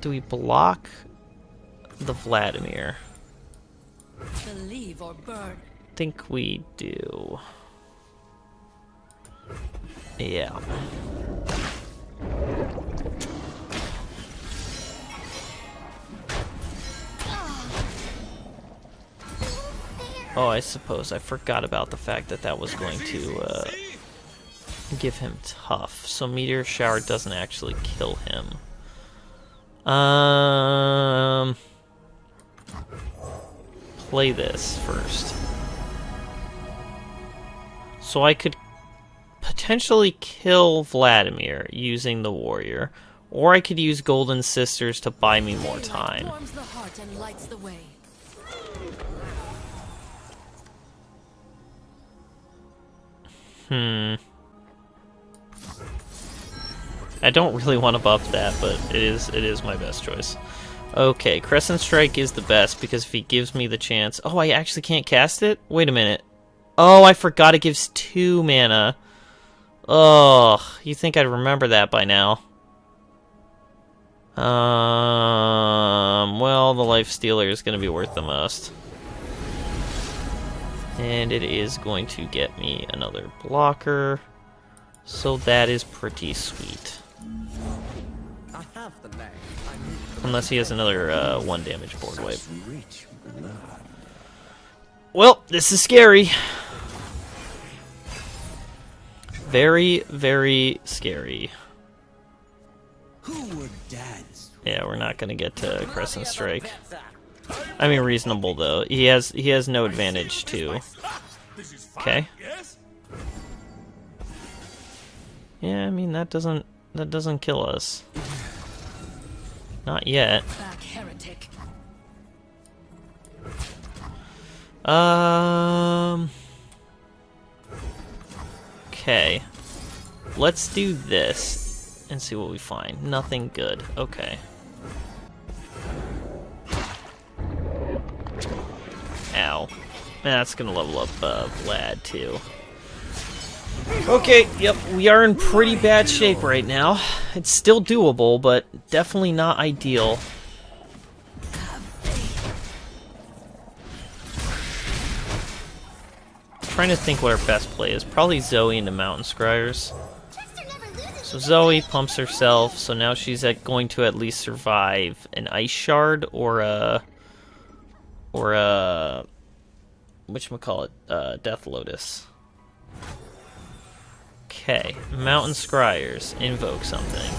Do we block the Vladimir? Believe or burn. I think we do. Yeah. Oh, I suppose I forgot about the fact that that was going to give him tough. So Meteor Shower doesn't actually kill him. Play this first. So I could potentially kill Vladimir using the warrior, or I could use Golden Sisters to buy me more time. Warms the heart and lights the way. I don't really want to buff that, but it is my best choice. Okay, Crescent Strike is the best because if he gives me the chance... Oh, I actually can't cast it? Wait a minute. Oh, I forgot it gives 2 mana. Oh, you think I'd remember that by now. Well, the Life Stealer is going to be worth the most. And it is going to get me another blocker. So that is pretty sweet. I have the knack. Unless he has another 1 damage board wipe. Well, this is scary. Very, very scary. Who would dance? Yeah, we're not gonna get to Crescent Strike. I mean, reasonable though. He has no advantage too. Okay. Yeah, I mean that doesn't kill us. Not yet. Back, heretic. Okay. Let's do this and see what we find. Nothing good. Okay. Ow. That's gonna level up Vlad too. Okay, yep, we are in pretty bad shape right now. It's still doable, but definitely not ideal. Trying to think what our best play is. Probably Zoe into Mountain Scryers. So Zoe pumps herself, so now she's going to at least survive an Ice Shard or a whatchamacallit, Death Lotus. Okay, Mountain Scryers, invoke something.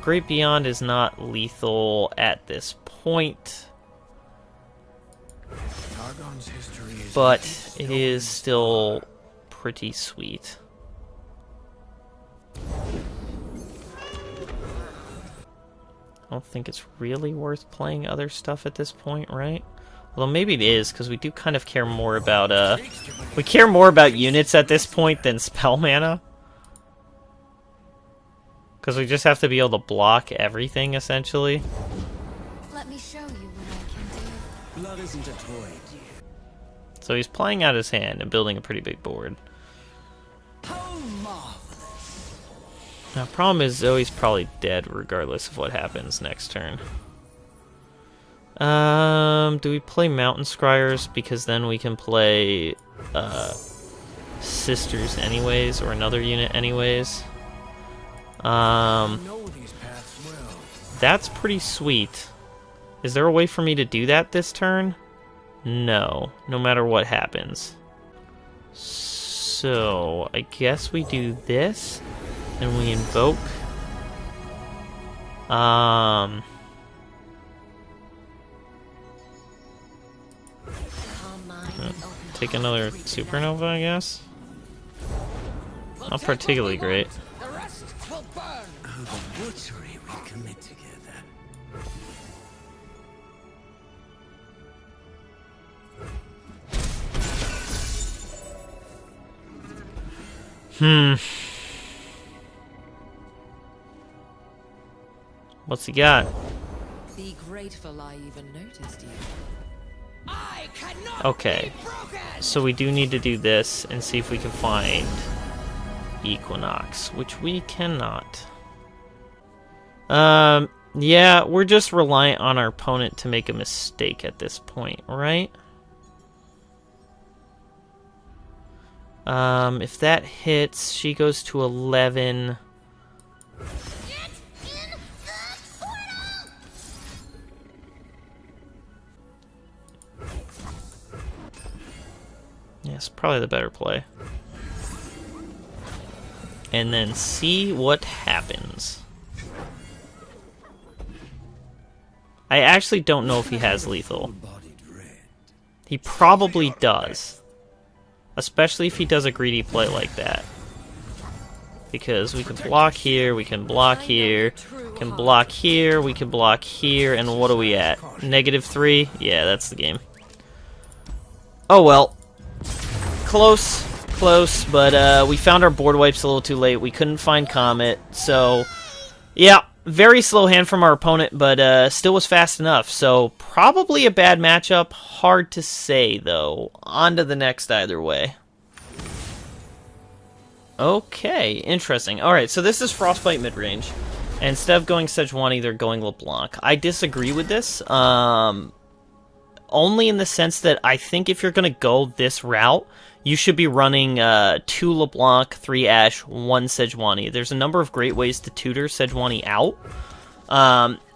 Great Beyond is not lethal at this point, but it is still pretty sweet. I don't think it's really worth playing other stuff at this point, right? Although maybe it is, because we do kind of care more about, we care more about units at this point than spell mana. Because we just have to be able to block everything, essentially. Let me show you what I can do. Blood isn't a toy, dear. So he's playing out his hand and building a pretty big board. How marvelous. Now, problem is Zoe's probably dead regardless of what happens next turn. Do we play Mountain Scryers? Because then we can play Sisters anyways, or another unit anyways. That's pretty sweet. Is there a way for me to do that this turn? No, no matter what happens. So, I guess we do this, and we invoke. Take another Supernova, I guess. Not particularly great. The rest will burn. Oh, the butchery we commit together. What's he got? Be grateful I even noticed you. Okay. So we do need to do this and see if we can find Equinox, which we cannot. Yeah, we're just reliant on our opponent to make a mistake at this point, right? If that hits, she goes to 11. Yes, probably the better play. And then see what happens. I actually don't know if he has lethal. He probably does. Especially if he does a greedy play like that. Because we can block here, we can block here, we can block here, we can block here, and what are we at? -3? Yeah, that's the game. Oh well. Close, but we found our board wipes a little too late. We couldn't find Comet, so yeah, very slow hand from our opponent, but still was fast enough. So probably a bad matchup. Hard to say, though. On to the next either way. Okay, interesting. Alright, so this is Frostbite midrange. And instead of going Sejuani, they're going LeBlanc. I disagree with this. Only in the sense that I think if you're going to go this route, you should be running 2 LeBlanc, 3 Ashe, 1 Sejuani. There's a number of great ways to tutor Sejuani out.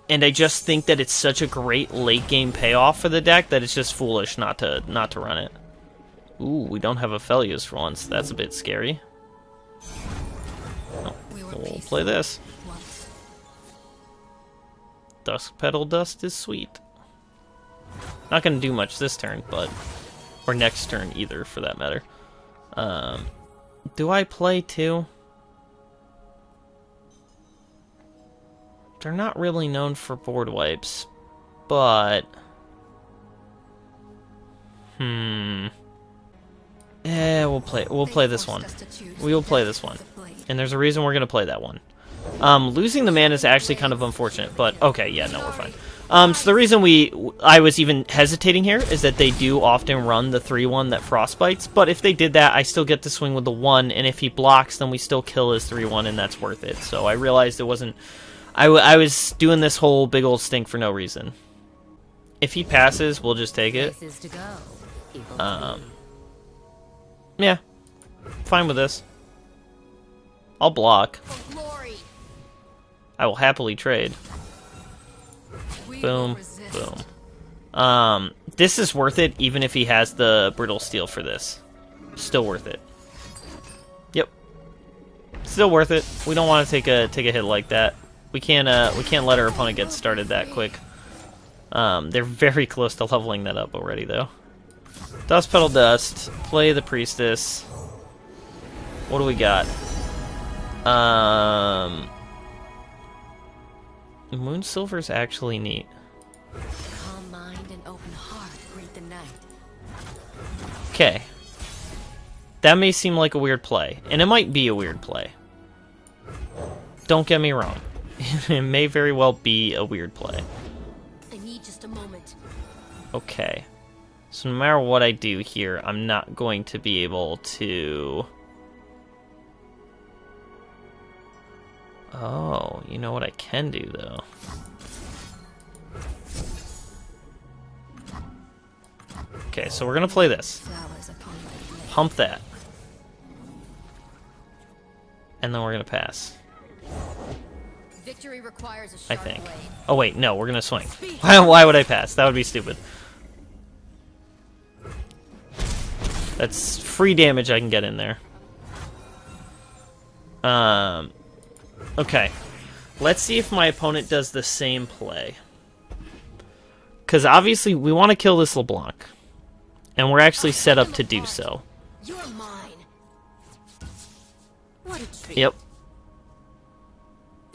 And I just think that it's such a great late game payoff for the deck that it's just foolish not to run it. Ooh, we don't have Aphelios for once. That's a bit scary. Oh, we'll play this. Dusk Petal Dust is sweet. Not going to do much this turn, but... Or next turn either, for that matter. Do I play 2? They're not really known for board wipes, but... we'll play this one. We will play this one. And there's a reason we're going to play that one. Losing the man is actually kind of unfortunate, but okay, yeah, no, we're fine. So the reason I was even hesitating here is that they do often run the 3-1 that frostbites, but if they did that, I still get to swing with the 1, and if he blocks, then we still kill his 3-1, and that's worth it. So I realized it wasn't... I was doing this whole big old stink for no reason. If he passes, we'll just take it. Yeah. Fine with this. I'll block. I will happily trade. Boom, boom. This is worth it, even if he has the Brittle Steel for this. Still worth it. Yep. Still worth it. We don't want to take a hit like that. We can't let our opponent get started that quick. They're very close to leveling that up already, though. Dust Petal Dust. Play the Priestess. What do we got? Moon Silver's actually neat. Calm mind and open heart greet the night. Okay. That may seem like a weird play, and it might be a weird play. Don't get me wrong. It may very well be a weird play. I need just a moment. Okay. So no matter what I do here, I'm not going to be able to... Oh, you know what I can do, though? Okay, so we're gonna play this. Pump that. And then we're gonna pass. Victory requires a I sharp think. blade. Oh wait, no, we're gonna swing. Why would I pass? That would be stupid. That's free damage I can get in there. Okay. Let's see if my opponent does the same play. Because obviously we want to kill this LeBlanc. And we're actually set up to do so. You're mine. What a treat. Yep.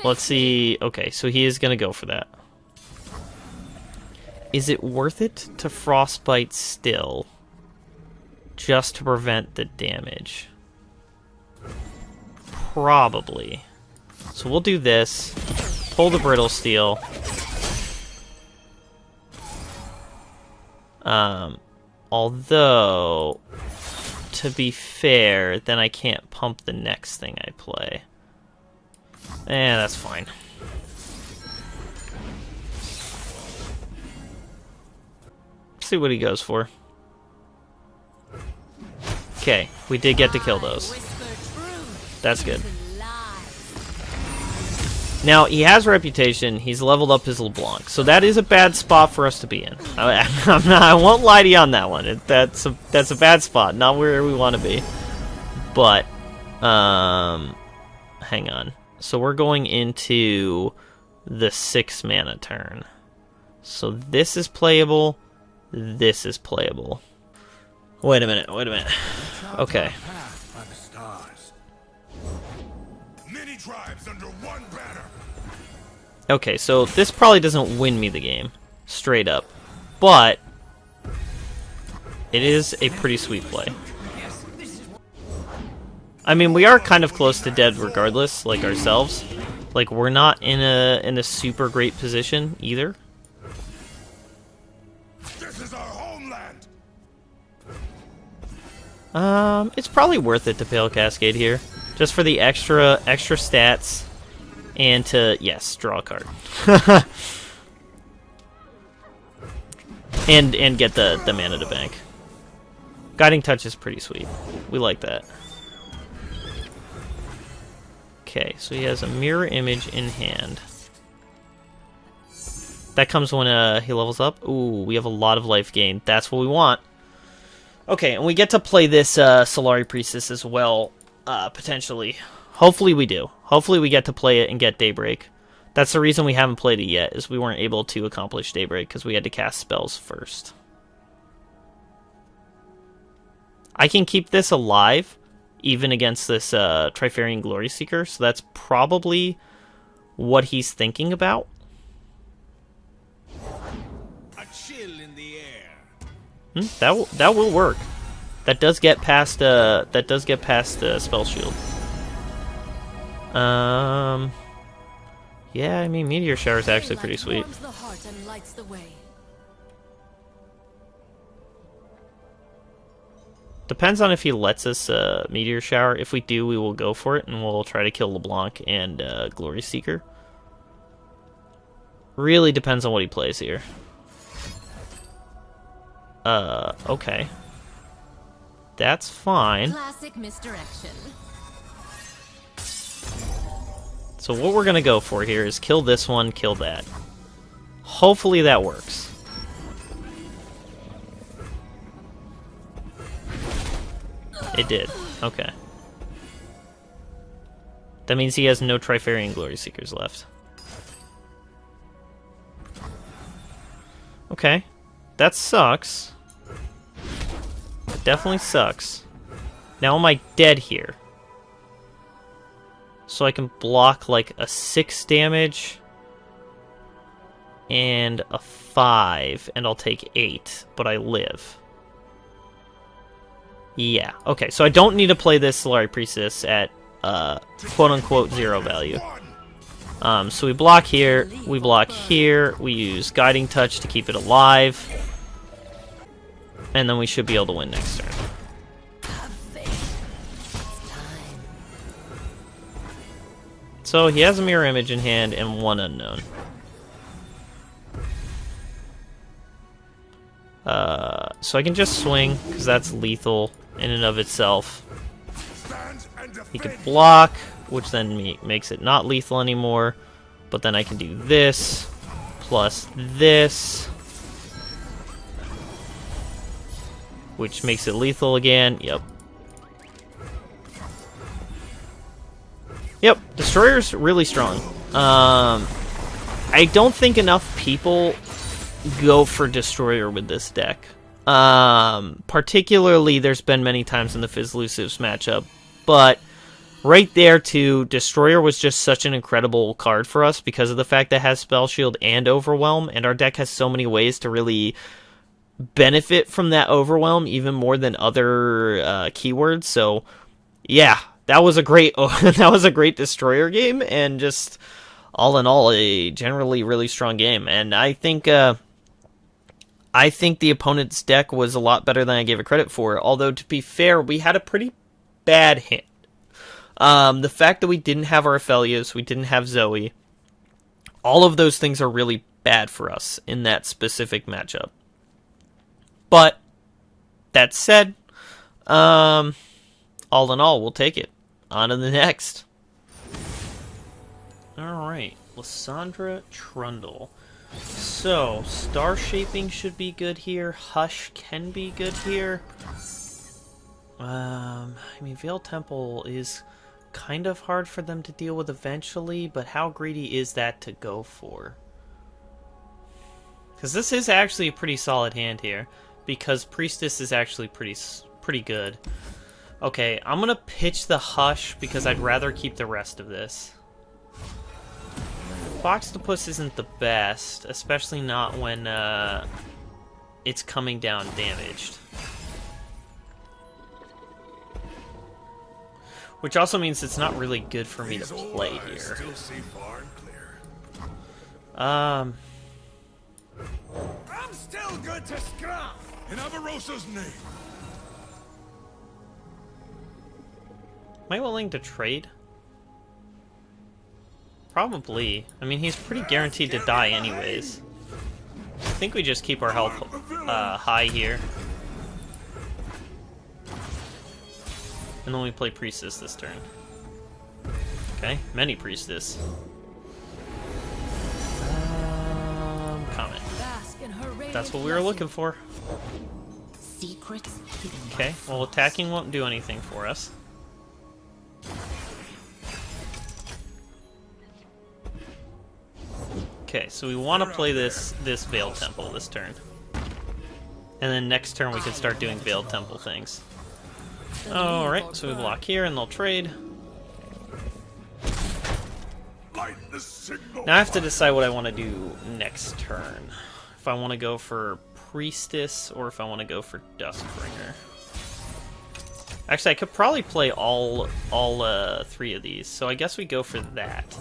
Let's see. Okay, so he is going to go for that. Is it worth it to Frostbite still? Just to prevent the damage? Probably. So we'll do this. Pull the Brittle Steel. Although, to be fair, then I can't pump the next thing I play. That's fine. See what he goes for. Okay, we did get to kill those. That's good. Now, he has reputation. He's leveled up his LeBlanc. So that is a bad spot for us to be in. I won't lie to you on that one. That's a bad spot. Not where we want to be. But, hang on. So we're going into the 6 mana turn. So this is playable. This is playable. Wait a minute. Okay. By the stars. Many tribes under one banner. Okay, so this probably doesn't win me the game, straight up. But it is a pretty sweet play. I mean, we are kind of close to dead regardless, like ourselves. Like, we're not in a super great position either. This is our homeland. It's probably worth it to Pale Cascade here, just for the extra stats, and to, yes, draw a card. and get the mana to bank. Guiding Touch is pretty sweet. We like that. Okay, so he has a mirror image in hand. That comes when he levels up. Ooh, we have a lot of life gain. That's what we want. Okay, and we get to play this Solari Priestess as well, potentially. Hopefully we do. Hopefully we get to play it and get Daybreak. That's the reason we haven't played it yet, is we weren't able to accomplish Daybreak, because we had to cast spells first. I can keep this alive, even against this Trifarian Glory Seeker, so that's probably what he's thinking about. A chill in the air. That will work. That does get past spell shield. Yeah, I mean, Meteor Shower is actually pretty sweet. Warms the heart and lights the way. Depends on if he lets us Meteor Shower. If we do, we will go for it, and we'll try to kill LeBlanc and Glory Seeker. Really depends on what he plays here. Okay. That's fine. Classic misdirection. So what we're gonna go for here is kill this one, kill that. Hopefully that works. It did. Okay. That means he has no Trifarian Glory Seekers left. Okay. That sucks. It definitely sucks. Now am I dead here? So I can block like a 6 damage and a 5, and I'll take 8, but I live. Yeah, okay, so I don't need to play this Solari Priestess at quote-unquote 0 value. So we block here, we use Guiding Touch to keep it alive, and then we should be able to win next turn. So he has a mirror image in hand and 1 unknown. So I can just swing, because that's lethal in and of itself. He could block, which then makes it not lethal anymore. But then I can do this, plus this, which makes it lethal again. Yep, Destroyer's really strong. I don't think enough people go for Destroyer with this deck. Particularly, there's been many times in the Fizzlusives matchup, but right there too, Destroyer was just such an incredible card for us because of the fact that it has Spell Shield and Overwhelm, and our deck has so many ways to really benefit from that Overwhelm, even more than other keywords. So, yeah, that was a great that was a great destroyer game, and just all in all a generally really strong game. And I think the opponent's deck was a lot better than I gave it credit for. Although to be fair, we had a pretty bad hand. The fact that we didn't have our Aphelios, we didn't have Zoe, all of those things are really bad for us in that specific matchup. But that said, all in all, we'll take it. On to the next. Alright, Lysandra Trundle. So, Star Shaping should be good here. Hush can be good here. I mean, Veiled Temple is kind of hard for them to deal with eventually, but how greedy is that to go for? Because this is actually a pretty solid hand here, because Priestess is actually pretty good. Okay, I'm gonna pitch the Hush because I'd rather keep the rest of this. Foxtopus isn't the best, especially not when it's coming down damaged. Which also means it's not really good for me to play here. Still see far and clear. I'm still good to scrap. In Avarosa's name. Am I willing to trade? Probably. I mean, he's pretty guaranteed to die anyways. I think we just keep our health high here. And then we play Priestess this turn. Okay, many Priestess. Comment. That's what we were looking for. Secrets hidden. Okay, well, attacking won't do anything for us. Okay, so we want to play this Veiled Temple this turn. And then next turn we can start doing Veiled Temple things. Alright, so we block here and they'll trade. Now I have to decide what I want to do next turn. If I want to go for Priestess or if I want to go for Duskbringer. Actually, I could probably play all three of these, so I guess we go for that.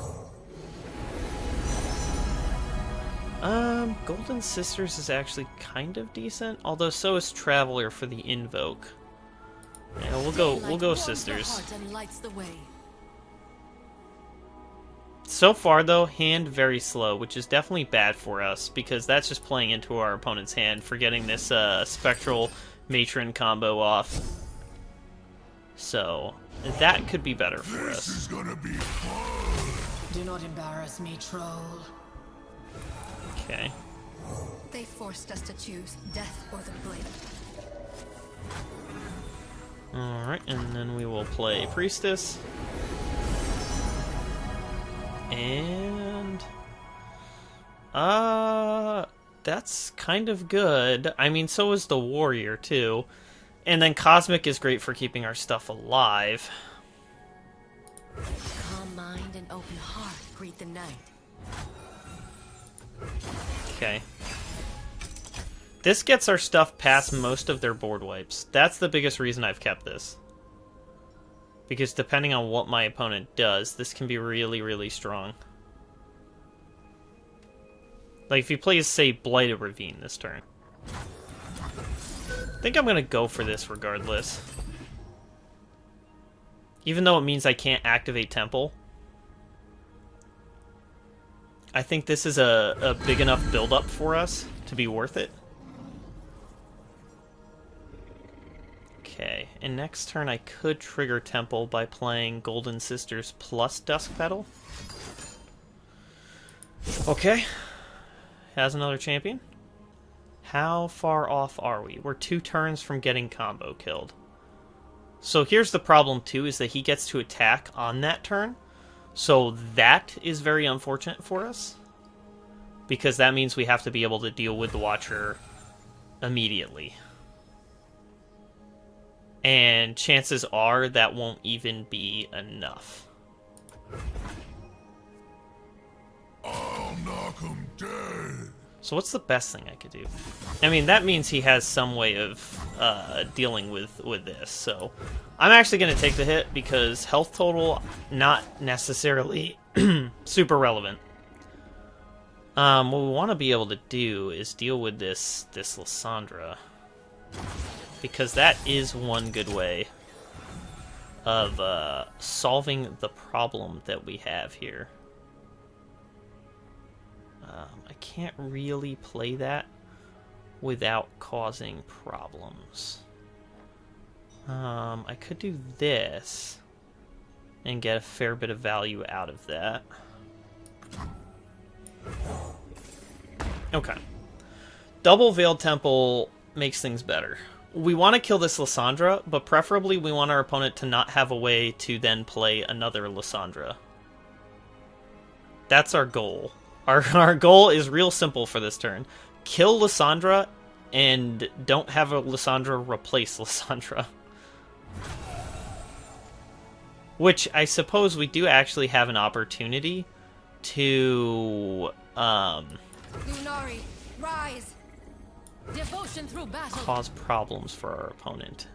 Golden Sisters is actually kind of decent, although so is Traveler for the Invoke. Yeah, we'll go Sisters. So far though, hand very slow, which is definitely bad for us because that's just playing into our opponent's hand for getting this Spectral Matron combo off. So that could be better for us. This is gonna be fun. Do not embarrass me, troll. Okay. They forced us to choose death or the blade. Alright, and then we will play Priestess. And that's kind of good. I mean, so is the Warrior too. And then Cosmic is great for keeping our stuff alive. Calm mind and open heart greet the night. Okay. This gets our stuff past most of their board wipes. That's the biggest reason I've kept this. Because depending on what my opponent does, this can be really, really strong. Like if he plays, say, Blighted Ravine this turn. I think I'm going to go for this regardless. Even though it means I can't activate Temple. I think this is a big enough build-up for us to be worth it. Okay, and next turn I could trigger Temple by playing Golden Sisters plus Dusk Petal. Okay. Has another champion. How far off are we? We're 2 turns from getting combo killed. So here's the problem too, is that he gets to attack on that turn. So that is very unfortunate for us. Because that means we have to be able to deal with the Watcher immediately. And chances are that won't even be enough. I'll knock 'em dead. So what's the best thing I could do? I mean, that means he has some way of dealing with this. So I'm actually going to take the hit because health total, not necessarily super relevant. What we want to be able to do is deal with this Lysandra, because that is one good way of solving the problem that we have here. I can't really play that without causing problems. I could do this and get a fair bit of value out of that. Okay. Double Veiled Temple makes things better. We want to kill this Lysandra, but preferably we want our opponent to not have a way to then play another Lysandra. That's our goal. Our goal is real simple for this turn. Kill Lysandra and don't have a Lysandra replace Lysandra. Which I suppose we do actually have an opportunity to Lunari, rise. Devotion through battle. cause problems for our opponent.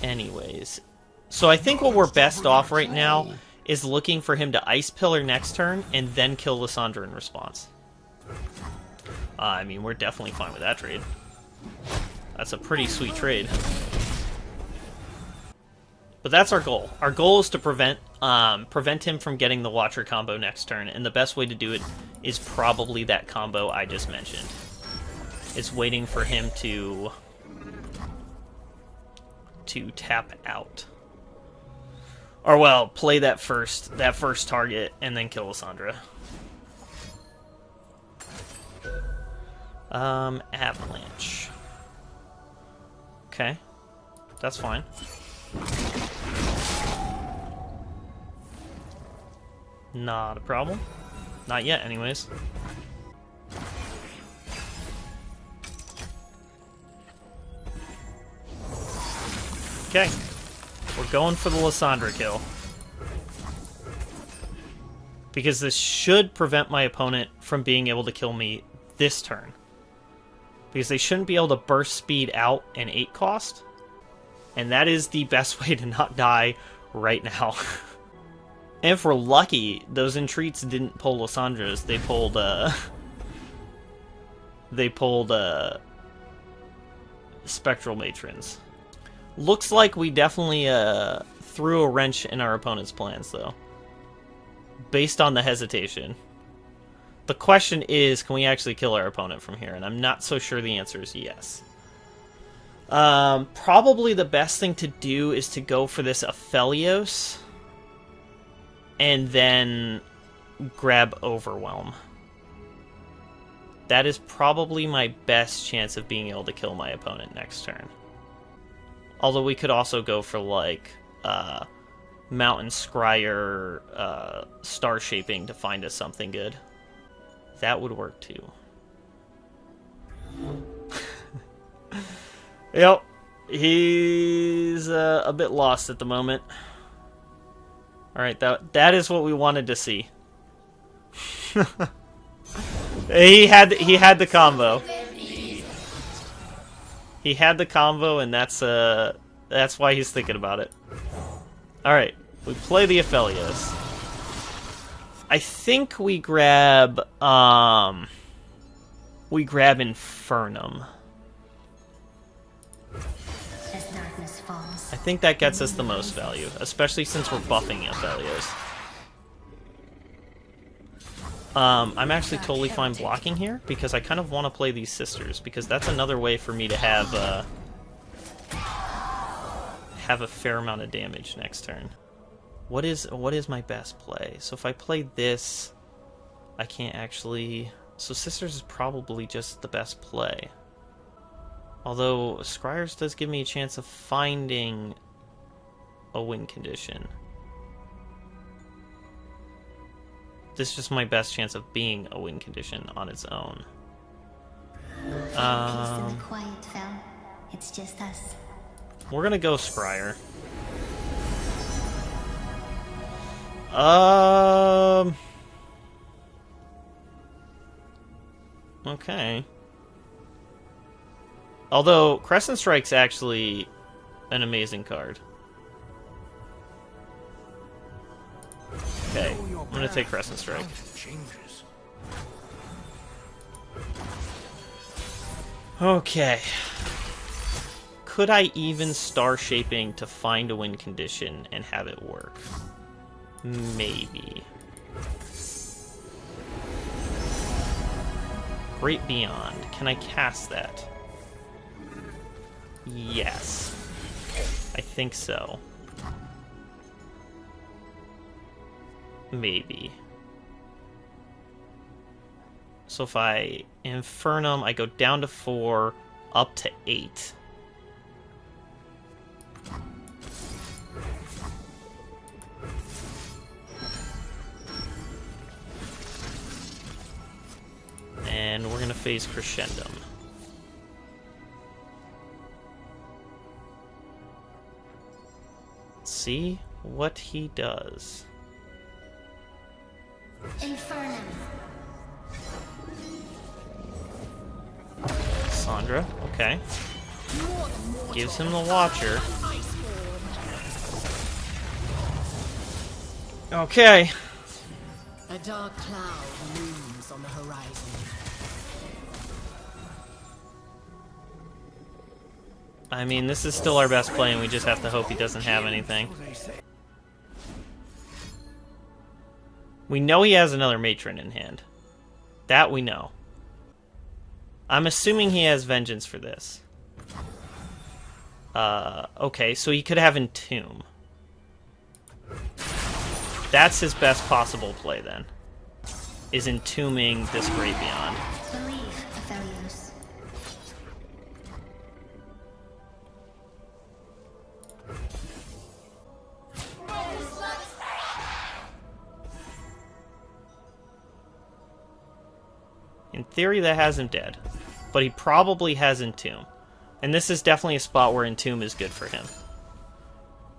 Anyways, so I think what we're best off right now is looking for him to Ice Pillar next turn and then kill Lysandra in response. I mean, we're definitely fine with that trade. That's a pretty sweet trade. But that's our goal. Our goal is to prevent him from getting the Watcher combo next turn, and the best way to do it is probably that combo I just mentioned. It's waiting for him to tap out. Or, well, play that first target and then kill Lysandra. Avalanche. Okay. That's fine. Not a problem. Not yet, anyways. Okay. We're going for the Lysandra kill. Because this should prevent my opponent from being able to kill me this turn. Because they shouldn't be able to burst speed out an 8 cost. And that is the best way to not die right now. And if we're lucky, those entreats didn't pull Lysandra's. They pulled, Spectral Matrons. Looks like we definitely, threw a wrench in our opponent's plans, though. Based on the hesitation. The question is, can we actually kill our opponent from here? And I'm not so sure the answer is yes. Probably the best thing to do is to go for this Aphelios and then grab Overwhelm. That is probably my best chance of being able to kill my opponent next turn. Although we could also go for, like, Mountain Scryer, Star Shaping to find us something good. That would work, too. Yep. He's a bit lost at the moment. Alright, that is what we wanted to see. He had the combo. He had the combo, and that's why he's thinking about it. Alright, we play the Aphelios. I think we grab Infernum. As darkness falls, I think that gets us the most value, especially since we're buffing Aphelios. I'm actually totally fine blocking here, because I kind of want to play these sisters, because that's another way for me to have a fair amount of damage next turn. What is my best play? So if I play this, I can't actually... So sisters is probably just the best play. Although Scryers does give me a chance of finding a win condition. This is just my best chance of being a win condition on its own. peace and the quiet fell. It's just us. We're gonna go Scryer. Okay. Although, Crescent Strike's actually an amazing card. Okay, I'm gonna take Crescent Strike. Changes. Okay. Could I even Star Shaping to find a win condition and have it work? Maybe. Great Beyond. Can I cast that? Yes. I think so. Maybe. So if I Infernum, I go down to 4, up to 8. And we're gonna phase Crescendum. Let's see what he does. Infernum. Sandra, okay. Gives him the Watcher. Okay. A dark cloud looms on the horizon. I mean, this is still our best play, and we just have to hope he doesn't have anything. We know he has another Matron in hand. That we know. I'm assuming he has Vengeance for this. Okay, so he could have Entomb. That's his best possible play, then. Is entombing this Great Beyond. Believe, Aphelios. In theory, that has him dead. But he probably has Entomb. And this is definitely a spot where Entomb is good for him.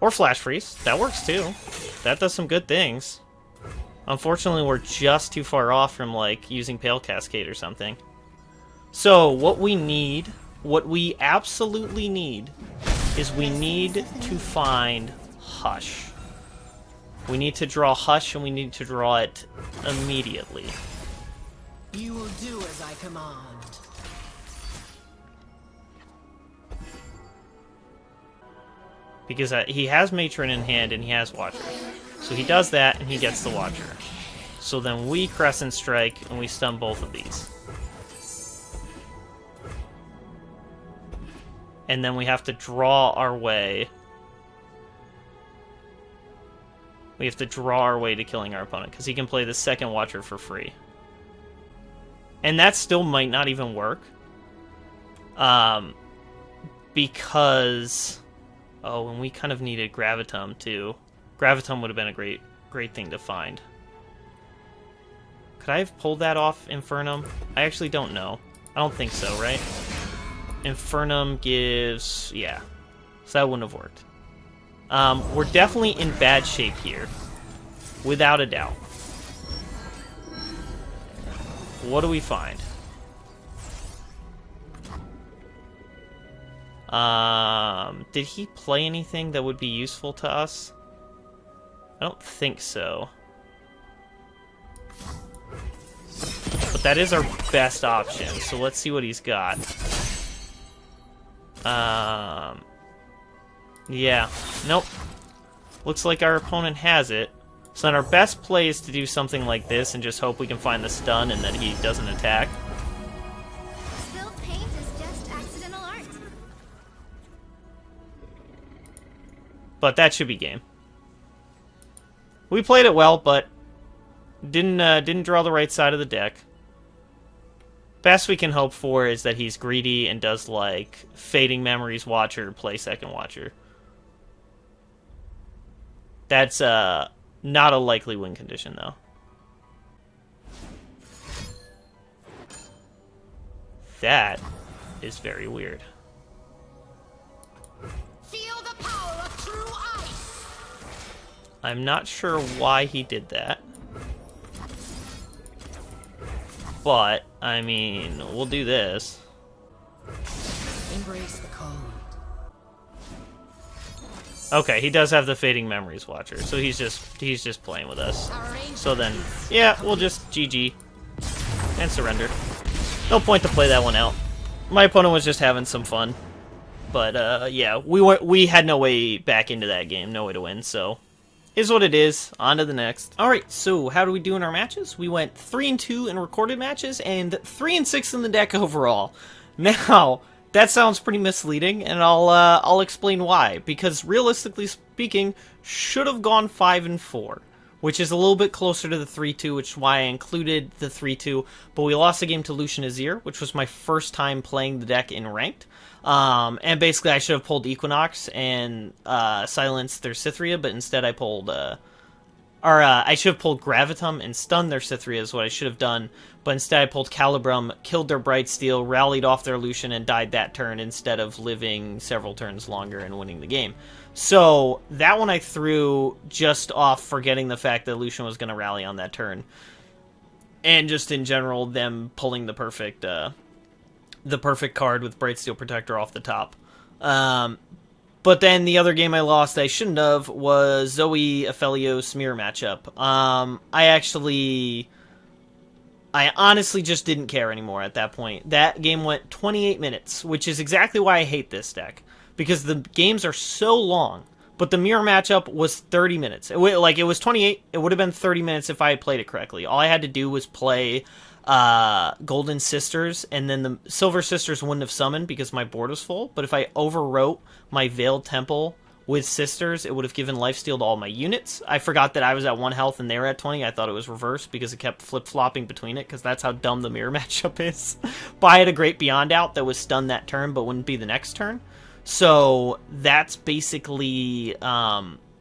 Or Flash Freeze. That works too. That does some good things. Unfortunately, we're just too far off from, like, using Pale Cascade or something. So, what we need, what we absolutely need, is we need to find Hush. We need to draw Hush, and we need to draw it immediately. You will do as I command. Because he has Matron in hand and he has Watcher. So he does that and he gets the Watcher. So then we Crescent Strike and we stun both of these. And then we have to draw our way. We have to draw our way to killing our opponent because he can play the second Watcher for free. And that still might not even work. Because... Oh, and we kind of needed Gravitum, too. Gravitum would have been a great thing to find. Could I have pulled that off Infernum? I actually don't know. I don't think so, right? Infernum gives... Yeah. So that wouldn't have worked. We're definitely in bad shape here. Without a doubt. What do we find? Did he play anything that would be useful to us? I don't think so. But that is our best option, so let's see what he's got. Yeah. Nope. Looks like our opponent has it. So then our best play is to do something like this and just hope we can find the stun and that he doesn't attack. Spilled paint is just accidental art. But that should be game. We played it well, but didn't draw the right side of the deck. Best we can hope for is that he's greedy and does, like, Fading Memories Watcher, play second Watcher. That's not a likely win condition, though. That is very weird. Feel the power of true ice. I'm not sure why he did that. but, I mean, we'll do this. Embrace the cold. Okay, he does have the Fading Memories Watcher, so he's just playing with us. So then, yeah, we'll just GG and surrender. No point to play that one out. My opponent was just having some fun, but yeah, we had no way back into that game, no way to win. So, is what it is. On to the next. All right, so how do we do in our matches? We went 3-2 in recorded matches and 3-6 in the deck overall. Now, that sounds pretty misleading, and I'll explain why. Because realistically speaking, should have gone 5-4, which is a little bit closer to the 3-2, which is why I included the 3-2. But we lost a game to Lucian Azir, which was my first time playing the deck in ranked. And basically, I should have pulled Equinox and silenced their Cythria, but instead I pulled. I should have pulled Gravitum and stunned their Cythria is what I should have done, but instead I pulled Calibrum, killed their Brightsteel, rallied off their Lucian, and died that turn instead of living several turns longer and winning the game. So that one I threw just off forgetting the fact that Lucian was going to rally on that turn. And just in general, them pulling the perfect card with Brightsteel Protector off the top. But then the other game I lost I shouldn't have was Zoe Aphelios mirror matchup. I honestly just didn't care anymore at that point. That game went 28 minutes, which is exactly why I hate this deck. Because the games are so long, but the mirror matchup was 30 minutes. It was 28, it would have been 30 minutes if I had played it correctly. All I had to do was play Golden Sisters, and then the Silver Sisters wouldn't have summoned because my board was full, but if I overwrote my Veiled Temple with Sisters, it would have given lifesteal to all my units. I forgot that I was at 1 health and they were at 20. I thought it was reversed because it kept flip-flopping between it, because that's how dumb the mirror matchup is. But I had a Great Beyond out that was stunned that turn, but wouldn't be the next turn. So that's basically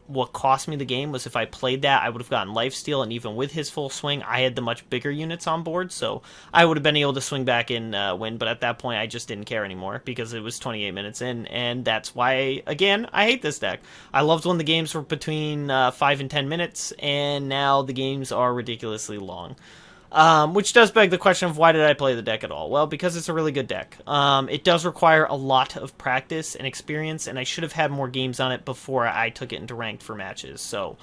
what cost me the game. Was if I played that, I would have gotten lifesteal, and even with his full swing, I had the much bigger units on board, so I would have been able to swing back and win. But at that point, I just didn't care anymore because it was 28 minutes in, and that's why, again, I hate this deck. I loved when the games were between 5 and 10 minutes, and now the games are ridiculously long. Which does beg the question of why did I play the deck at all? Well, because it's a really good deck. It does require a lot of practice and experience, and I should have had more games on it before I took it into ranked for matches. So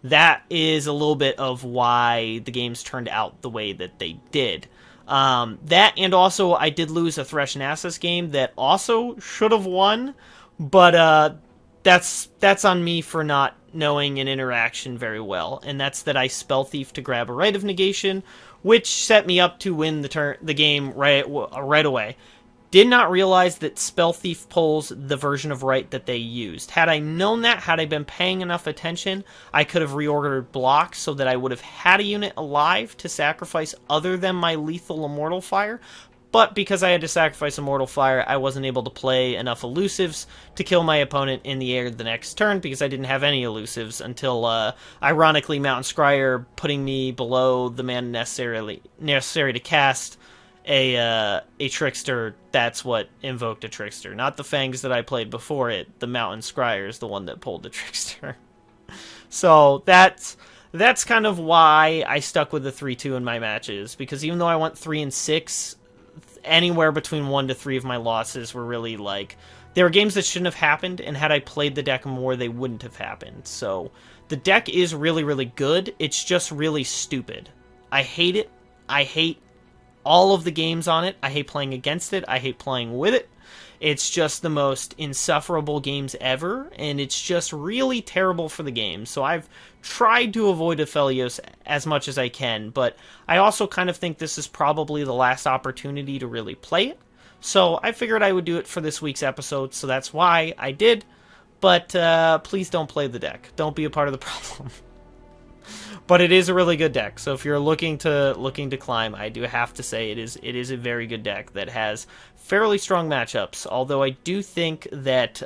that is a little bit of why the games turned out the way that they did. That, and also I did lose a Thresh Nasus game that also should have won, but that's on me for not knowing an interaction very well, and that's that I Spell Thief to grab a Rite of Negation, which set me up to win the game right away. Did not realize that Spell Thief pulls the version of Rite that they used. Had I known that, had I been paying enough attention, I could have reordered blocks so that I would have had a unit alive to sacrifice other than my lethal Immortal Fire. But because I had to sacrifice Immortal Fire, I wasn't able to play enough elusives to kill my opponent in the air the next turn, because I didn't have any elusives until, ironically, Mountain Scryer putting me below the mana necessary to cast a Trickster. That's what invoked a Trickster. Not the Fangs that I played before it. The Mountain Scryer is the one that pulled the Trickster. So that's kind of why I stuck with the 3-2 in my matches, because even though I went 3-6... anywhere between 1 to 3 of my losses were really they were games that shouldn't have happened, and had I played the deck more, they wouldn't have happened. So the deck is really, really good. It's just really stupid. I hate it. I hate all of the games on it. I hate playing against it. I hate playing with it. It's just the most insufferable games ever, and it's just really terrible for the game. So I've tried to avoid Aphelios as much as I can, but I also kind of think this is probably the last opportunity to really play it. So I figured I would do it for this week's episode, so that's why I did. But please don't play the deck. Don't be a part of the problem. But it is a really good deck, so if you're looking to climb, I do have to say it is a very good deck that has fairly strong matchups. Although I do think that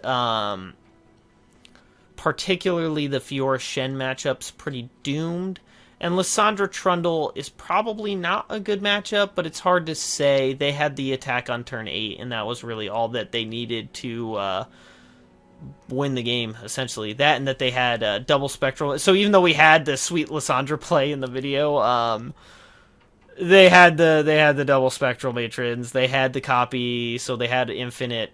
particularly the Fiora Shen matchup's pretty doomed, and Lissandra Trundle is probably not a good matchup, but it's hard to say. They had the attack on turn 8, and that was really all that they needed to win the game, essentially. That, and that they had double spectral. So even though we had the sweet Lissandra play in the video, They had the double spectral matrons. They had the copy, so they had infinite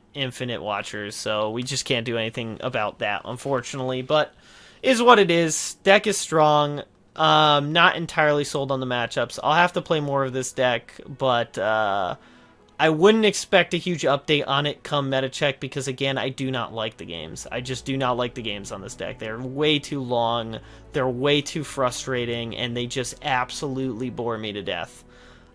watchers. So we just can't do anything about that, unfortunately. But is what it is. Deck is strong. Not entirely sold on the matchups. I'll have to play more of this deck, but I wouldn't expect a huge update on it come meta check because, again, I do not like the games. I just do not like the games on this deck. They're way too long, they're way too frustrating, and they just absolutely bore me to death.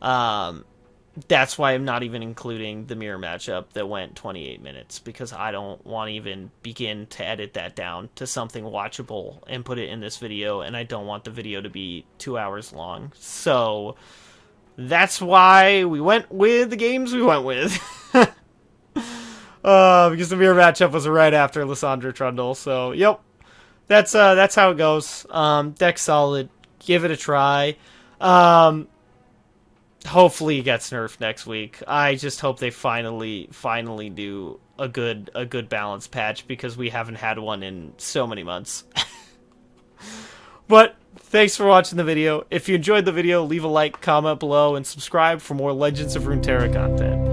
That's why I'm not even including the mirror matchup that went 28 minutes, because I don't want to even begin to edit that down to something watchable and put it in this video, and I don't want the video to be 2 hours long. So that's why we went with the games we went with. Because the mirror matchup was right after Lysandra Trundle. So, yep. That's how it goes. Deck solid. Give it a try. Hopefully it gets nerfed next week. I just hope they finally do a good balance patch, because we haven't had one in so many months. But thanks for watching the video. If you enjoyed the video, leave a like, comment below, and subscribe for more Legends of Runeterra content.